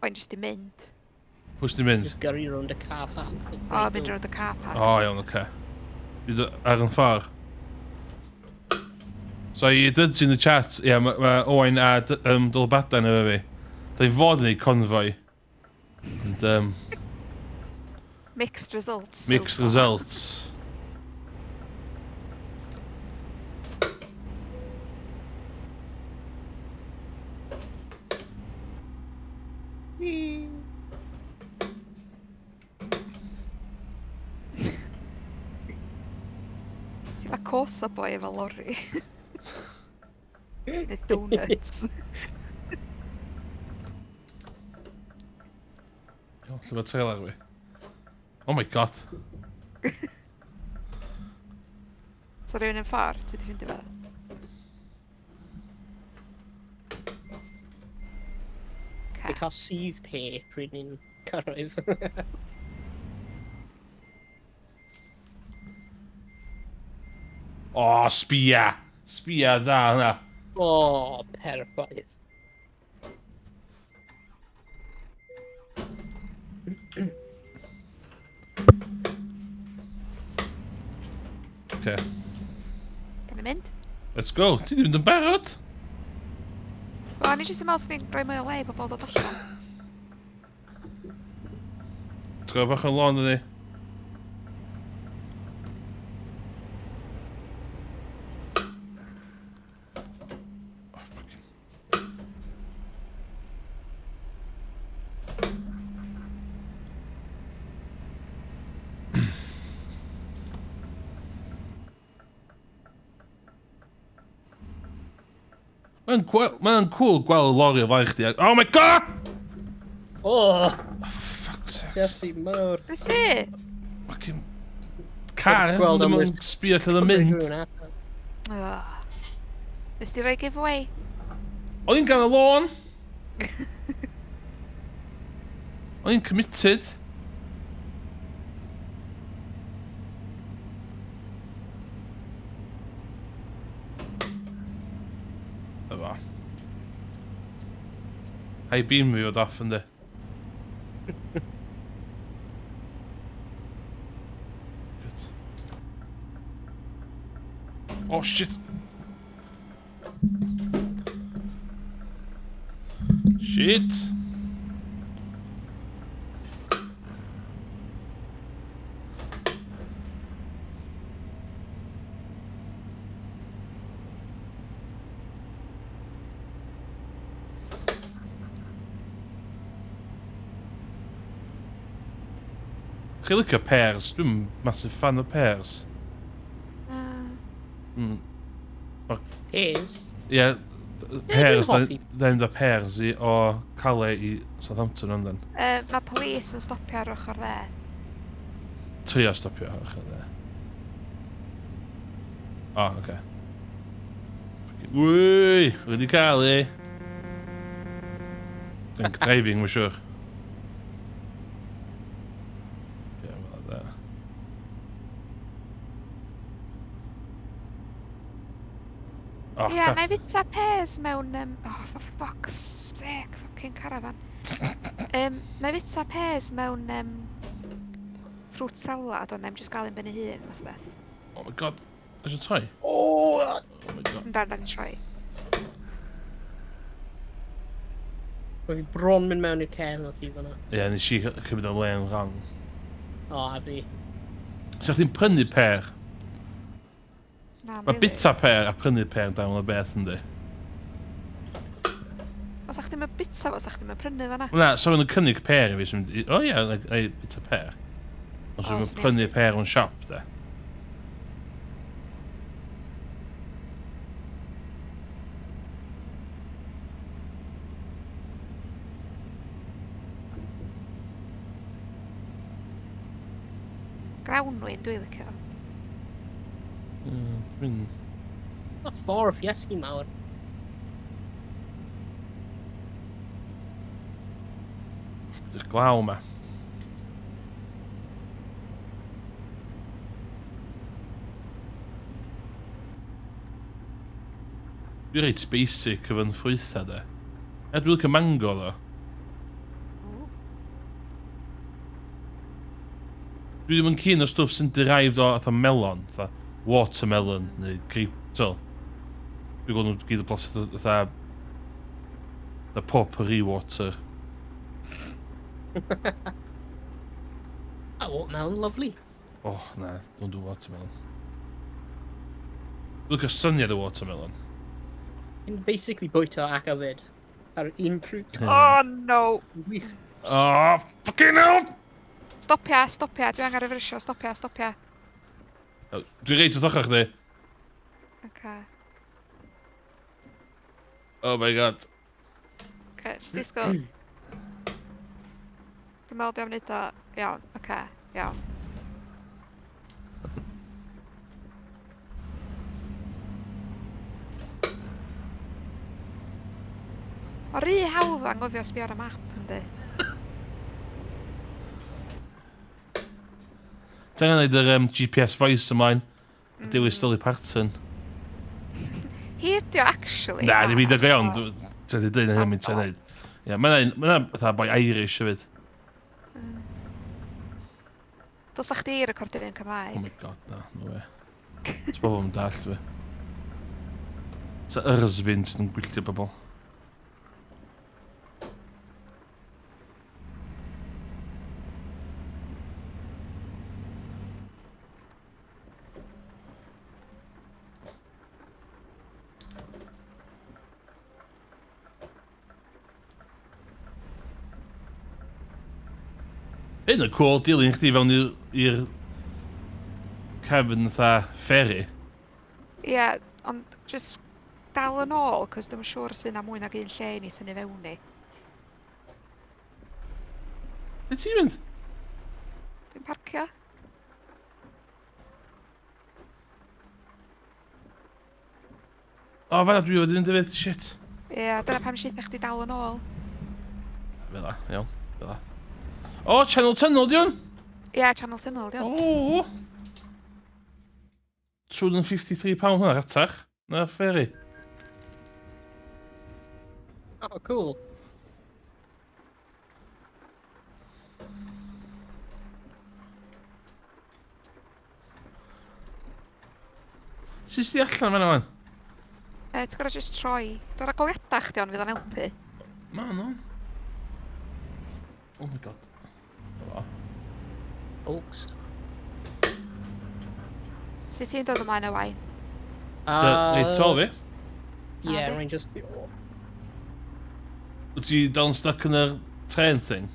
Mae'n jyst i mynd. Pwys di mynd? Just gyrru round y car park. O, mynd rownd y car park. O, iawn, oce. Dwi ar yn ffordd. So, i dyd sy'n y chat, ie, mae Owain a Dylbadan efo fi. Da i fod yn ei Convoy. And, Mixed results. mixed results. Ti'n dda cwrs o boi efo lorri. Neu donuts. Iawn, lle mae trailer fi? Oh my god. So rhywun yn ffordd, ti di ffindio fe? Fe cael sydd pe pryd ni'n cyrraedd. O, sbia! Sbia da hwnna. O, perffaith. Okay, Gan i mynd? let's go. Ti di mynd yn barod? Wel, ni jyst yn meddwl sy'n rhoi mwy o le i bobl dod allan. Tro bach yn lôn ydi. Mae'n cool gweld lori o flaen chdi. Oh my god! Oh, For fuck's sake. Iesu mawr. Be si? Fucking car, Gweld am mae'n sbio lle oedd yn mynd. Nes ti roi giveaway? O'n i'n gan y lôn. O'n i'n committed. Efo. Hei beam fi fod off yndi. Good. Oh shit. Shit. Chi'n licio pears? Dwi'n massive fan o pears. Tears? Ie, pears, dwi'n hoffi. ddim da pears i o Calais i Southampton yndan. Mae polis yn stopio ar ochr dde. Trio stopio o'ch yna. O, oce. Wwy, wedi cael ei. Drink driving, mae'n siwr. Ie, na i fita pes mewn... Oh, for fuck's sake, fucking caravan. Na i fita pes mewn fruit salad, ond na'i'm just gael un ben ei hun, fath o beth. Oh my god, ys y toi? Oh! Oh my god. Da ni'n troi. Mae fi bron mynd mewn i'r cefn o ti fan'na. Ie, nes i cymryd o'n len rhan. O, a fi. Sa chdi'n prynu per? Na, Mae bita per a prynu per dan o beth yndi. Os a'ch ddim yn bita fo, os a'ch ddim yn prynu fan'na. Na, so yn cynnig per i fi sy'n mynd... O ie, ei bita per. Os O, yw'n swn i'n prynu mynd. per o'n siop, de. Grawnwyn, dwi'n licio. Dwi'n... Na ffordd Iesu mawr. Dy'r glaw ma. Dwi'n reit basic o fy'n ffrwytha, de. Dwi'n licio mango, ddo. Dwi ddim yn keen o stwff sy'n derived o atho melon, atho watermelon neu grape, so. Dwi'n gweld nhw gyd o blasu atho potpourri water. A watermelon, lovely. Oh, na, don't do watermelon. Dwi'n licio syniad o watermelon. Yn basically bwyta ac a fyd. Ar un prwt. Oh, no! Wych. Oh, fucking hell! Stopia, dwi angen refersio, stopia. Dwi'n reit o ddochrau chdi. Oce. Oh my god. Oce, just disgwyl. Dwi'n meddwl dwi'n wneud o... Iawn, oce, iawn. O rhy hawdd angofio sbio ar y map, yndi. Ti'n gwneud yr GPS voice ymlaen. A dewis Dolly Parton. Hi ydi o, actually. Na, di byd o gael, ti'n dweud yn hynny ti'n gwneud. Ie, mae'n fatha boi Irish hefyd. Dylsa chdi recordio fi'n Oh Cymraeg. my god, na, no way. Ti'n bobl yn dallt fi. Sa yrs fi'n sy'n gwylltio bobl. Hyn y cool dilyn chdi fewn i'r cefn fatha ferry. Ie, ond just dal yn ôl, cos dwi'n siŵr os fydd na mwy nag un lle i ni sy'n ei fewn ni. Lle ti'n mynd? Dwi'n parcio. O, fanna dwi wedi mynd i fydd, shit. Ie, dyna pam sy'n chdi dal yn ôl. Fydda, iawn, fydda. O, Channel Tunnel, di hwn? Ie, Channel Tunnel, diolch. O! £253 hwnna ratach. Na, ferry. Oh, cool. Sut di allan fanna fan? Ti'n gorau jyst troi. Dwi'n rhagoliadau chdi ond fydd o'n helpu. Ma no. Oh my god. O. Folks. Sut ti'n dod ymlaen y wain? Reit tol fi. Yeah, Adi? rwy'n just... Wyt ti dal yn stuck yn y train thing?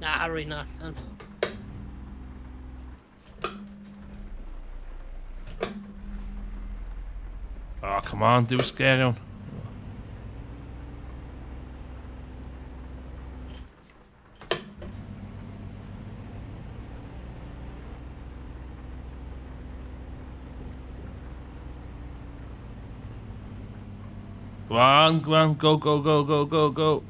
Na, rwy'n allan. Oh, come on, do scare iawn. Come on, come on, go, go, go, go, go, go.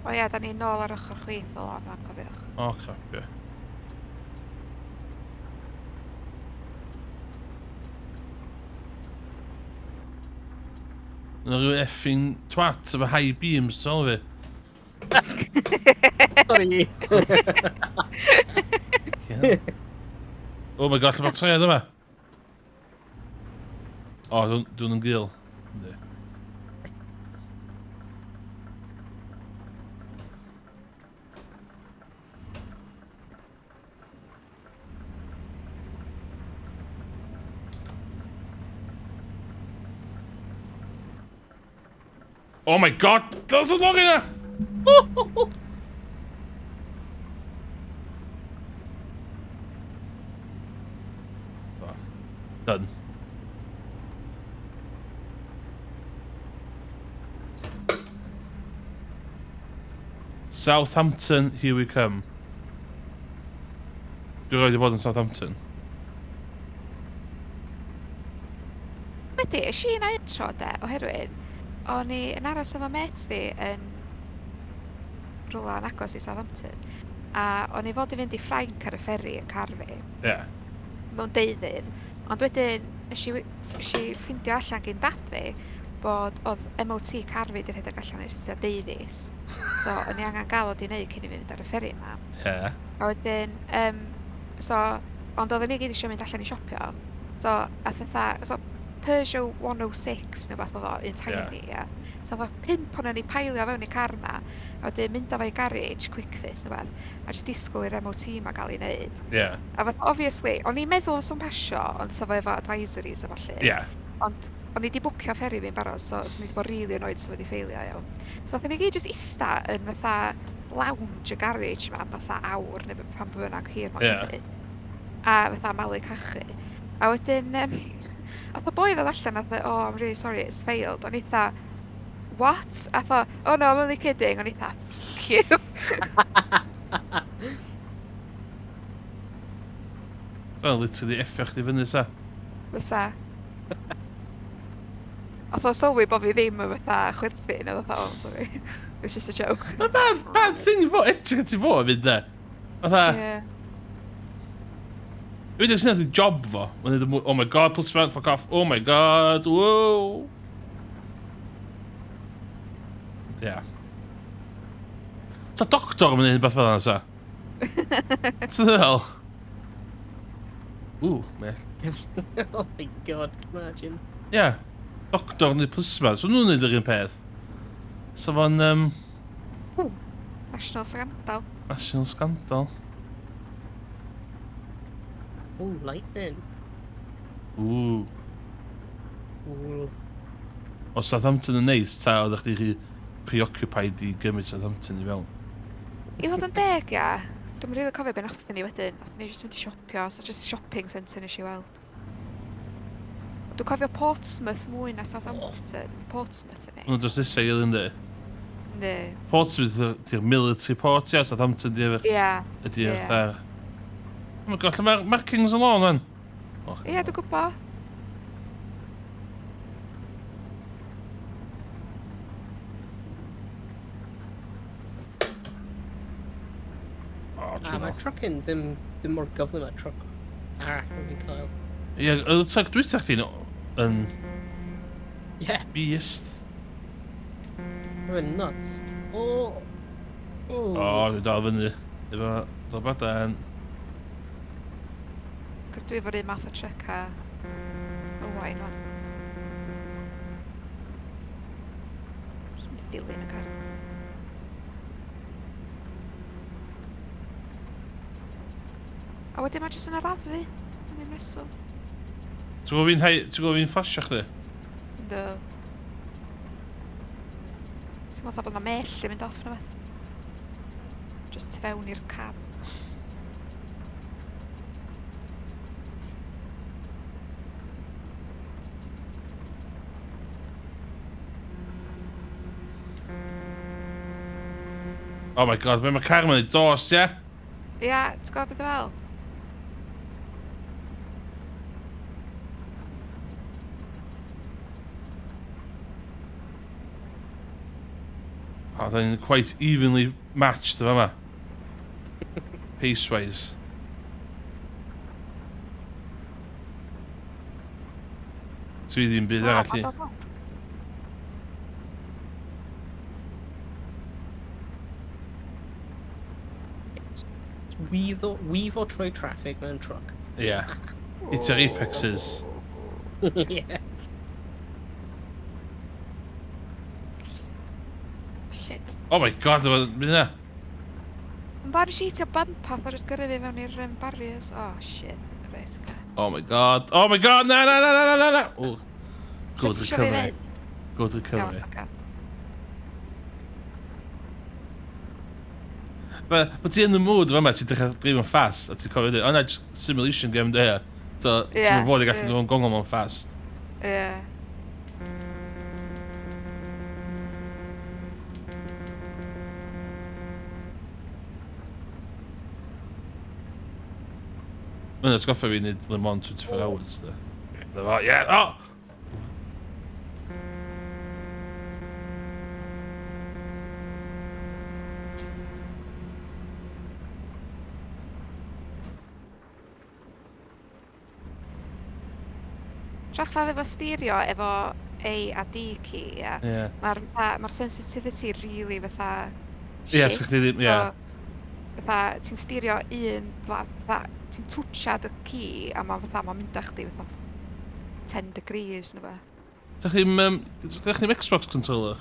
O ie, da ni nôl ar ochr chwith o lan fan, cofiwch. O, crap, ie. Yna rhyw effing twat efo high beams, tol fi. Sorry. Oh my god, lle mae'r tred yma? O, dwi'n yn gil. Yndi. Oh my god! Does it look in there? Done. Southampton, here we come. Dwi roed i bod yn Southampton. Wedi, ys i'n ail tro de, oherwydd, o'n i yn aros efo met fi yn rhywle yn agos i Southampton, a o'n i fod i fynd i Ffrainc ar y ferry yn car fi, Yeah. mewn deuddydd, ond wedyn nes i ffindio allan gyn dad fi bod oedd MOT car fi di rhedeg allan i'r tua deuddies, so o'n i angen gael o di wneud cyn i fi fynd ar y ferry yma. Yeah. A wedyn, ond oedden ni gyd eisiau mynd allan i siopio, so a so Peugeot 106 neu beth oedd o, un tiny, ia. So oedd 5 o'n ni pailio fewn i car ma, a wedyn mynd â fo i garage, quick fit neu beth, a jyst disgwyl i'r MOT ma gael ei wneud. Yeah. A fath, obviously, o'n i'n meddwl o'n pasio, ond sa fo efo advisories a falle. Yeah. Ond o'n i di bwcio ferry fi'n barod, so o'n i di bod rili annoyed sa fo wedi ffeilio, iawn. So oedden ni gyd jyst ista yn fatha lounge y garage ma, fatha awr neu pan bynnag hir ma'n cymryd. A fatha malu cachu. A wedyn, oedd y boi ddod allan a dda, oh, I'm really sorry, it's failed. O'n i dda, what? A dda, oh no, I'm only kidding. O'n i dda, fuck you. Well, literally effio chdi fyny sa. Fysa. Oedd o'n sylwi bod fi ddim yn fatha chwerthin, a fatha, oh, sorry. It was just a joke. A bad thing i fo, edrych ti fo yn mynd de. Fatha, Yeah. Wedi sy'n edrych job fo. Oh my god, pull smart, fuck off. Oh my god, whoa. Yeah. Sa doctor yn mynd beth fel yna sa? Ti'n fel? Ooh, mell. Oh my god, imagine. Yeah. Doctor yn neud plismant, so nhw'n neud yr un peth. So fo'n, National Scandal. National Scandal. Oh, lightning. Ooh. Ooh. O Southampton yn neis, ta oeddech chi preoccupied I gymryd Southampton I fewn? I fod yn deg, ia. Dwi'n rili cofio be nathon ni wedyn. Nathon ni jyst mynd I siopio, so just shopping centre nes I weld. Dwi'n cofio Portsmouth mwy na Southampton. Portsmouth yn Nhw'n dros nesau gael ynddi? Ne. Portsmouth di'r military port, ia, Southampton di'r... Ia. Ydi'r fatha... Oh my god, lle mae'r markings yn lôn, man? Ia, dwi'n gwybod. Mae'r trucking ddim mor gyflym â'r truck arall fi'n cael. Ie, y tag dwytha chdi'n yn... Ie. Beast. Mae'n nuts. O! O, dwi'n dal fyny. Efo Robadan. Cos dwi efo'r un math o truck a... Owain, man. Jyst mynd I dilyn y car. A wedyn mae jyst yn arafu. Yn un reswm. Ti'n gwybod fi'n ffasio chdi? Ynddo. Ti'n meddwl bod yna mell yn mynd off na beth? Just tu fewn i'r cab. Oh my god, mae car yma'n ei dos, ie? Ia, ti'n gwybod beth o fel? Oh, da ni'n quite evenly matched efo yma. Pace-wise. Ti ddim byd arall I. Weifo trwy traffic mewn truck. Ie. Hitio'r apexes. Ie. Shit. Oh my god, mynd yna. Yn bar I sheetio bump off a just gyrru fi mewn i'r barriers. Oh, shit. Reit, oce. Oh my god. Oh my god, na, na, na, na, na, na, na. Oh. Good Lle ti isio fi recovery. fynd? Good Iawn, recovery. oce. But ti yn y mood yma, ti'n dechrau dreifio'n fast, a ti'n cofio dweud, oh na, just simulation game there. So, Ie, ti'n fod I gallu ie. dwi'n gongol mewn fast. Ie. Mae'n atgoffa fi wneud Le Mans 24 hours, da. Yeah, oh! Traffa efo stereo efo A a D key, ia. Ie. Mae'r sensitivity really fatha Ie, shit. so chdi ddim, ie. So, fatha, ti'n stereo un, fatha, ti'n twtsiad y key a mae'n mynd â chdi fatha 10 degrees neu fe. Ydych chi'n Xbox controller?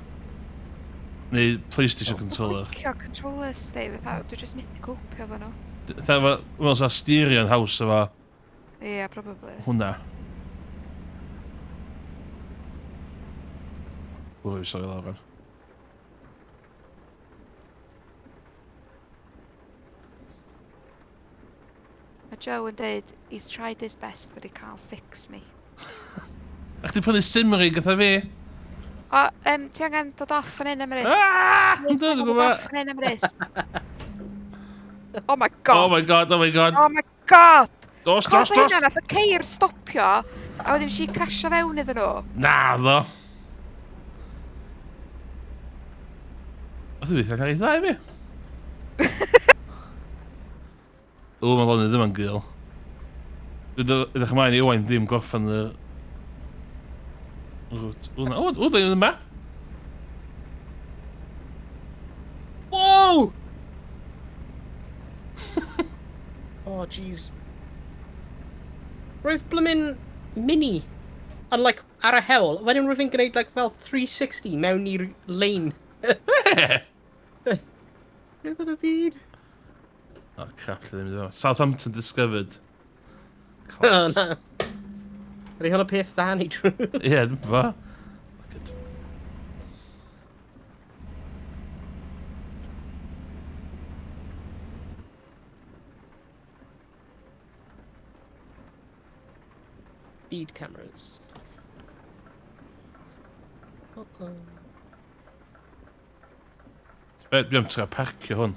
Neu PlayStation controller? Dwi'n licio controllers, di, fatha, dwi just methu copio efo nhw. Wel, sa stereo yn haws efo Ie, probably. hwnna. Wy, sori lawr gan. Mae Joe yn dweud, he's tried his best, but he can't fix me. A chdi prynu Simmery gyda fi? O, ti angen dod off yn un ymrys? Dwi'n Dod gwybod. off yn un ymrys. Oh my god. Oh my god, oh my god. Oh my god! Dos, Cos dos, dos! hynna, nath y ceir stopio, a wedyn si crasio fewn iddyn nhw. Na, ddo. Oedd dwi'n cael ei ddau fi? O, mae Lonnie ddim yn gil. Dwi'n edrych ymlaen I Owain ddim gorffan y... O, dwi'n yma. Whoa! Oh, jeez. Roedd blymyn mini. And like, ar y hewl, wedyn roedd fi'n gwneud like fel 360 mewn i'r lane. Never the feed. Oh, crap, lle ddim i ddod. Southampton discovered. Oh, Class. no. Ydy hwn y peth da ni drwy? Ie, dwi'n fo. Look at... Speed cameras. Uh-oh. Dwi am trio parcio hwn.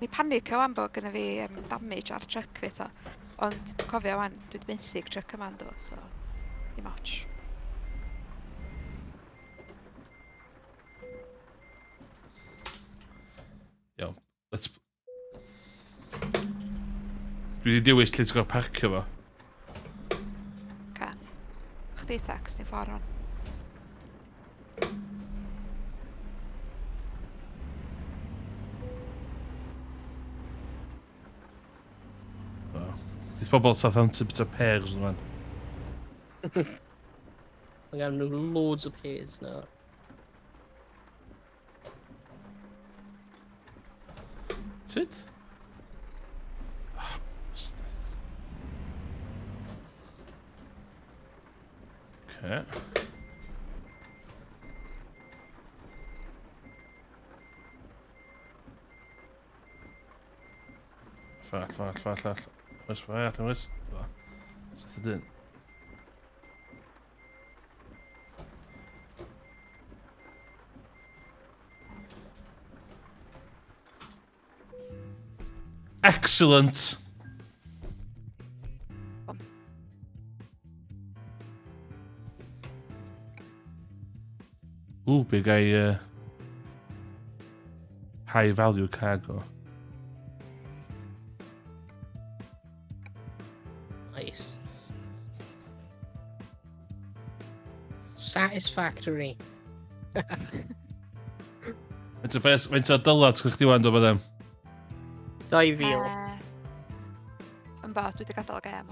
Ni panic o wan bod gyda fi damage ar truck fi to. Ond cofio wan, dwi wedi benthyg truck yma do, so... Dim ots. Iawn, let's... Dwi wedi dewis lle ti'n gorau parcio fo. Ca. Chdi text ni'n ffordd hon. Bydd pobl Southampton bit o pears yn fan. Mae gan nhw loads o pears nawr. Sut? Oh, bastard. Okay. Fall. Oes, oes. Seth y dyn. Excellent! Ooh, big high value cargo. Nice. Satisfactory. Faint o dylad chi'ch di wan do byddem? 2,000. Yn bod, dwi wedi gadael y gem.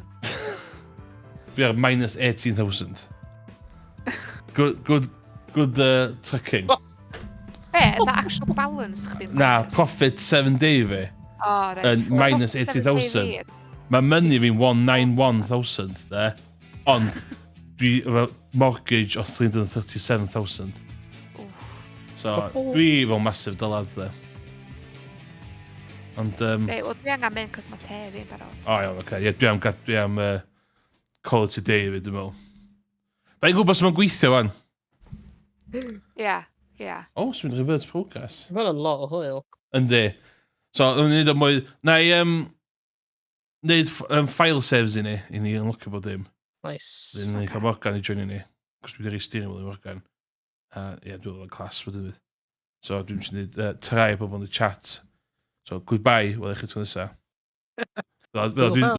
Dwi ar minus 18,000. Good tracking. Be, the actual balance chdi? Na, profit 7 day fi. Oh, right. Yn minus 80,000. Mae money fi'n 191,000 there. Ond dwi efo mortgage o 337,000. So dwi fel massive dylad there. Ond... Reit, wel dwi angen mynd cos mae te fi'n barod. O iawn, oce. Ie, dwi am quality day fi, dwi'n meddwl. Da i'n gwybod sy'n gweithio wan? Ia. O, sy'n reverse progress. Mae'n a lot o hwyl. Yndi. So, o'n i'n neud o mwy... Na i neud file saves i ni unlockio bod dim. Nice. Dwi'n neud cael Morgan i join i ni. Cos dwi wedi rei steering wheel i Morgan. Ie, dwi'n meddwl class bod dim. So, dwi'n mynd i trai pobl yn y chat. So, goodbye, wel eich eto nesa. Dwi'n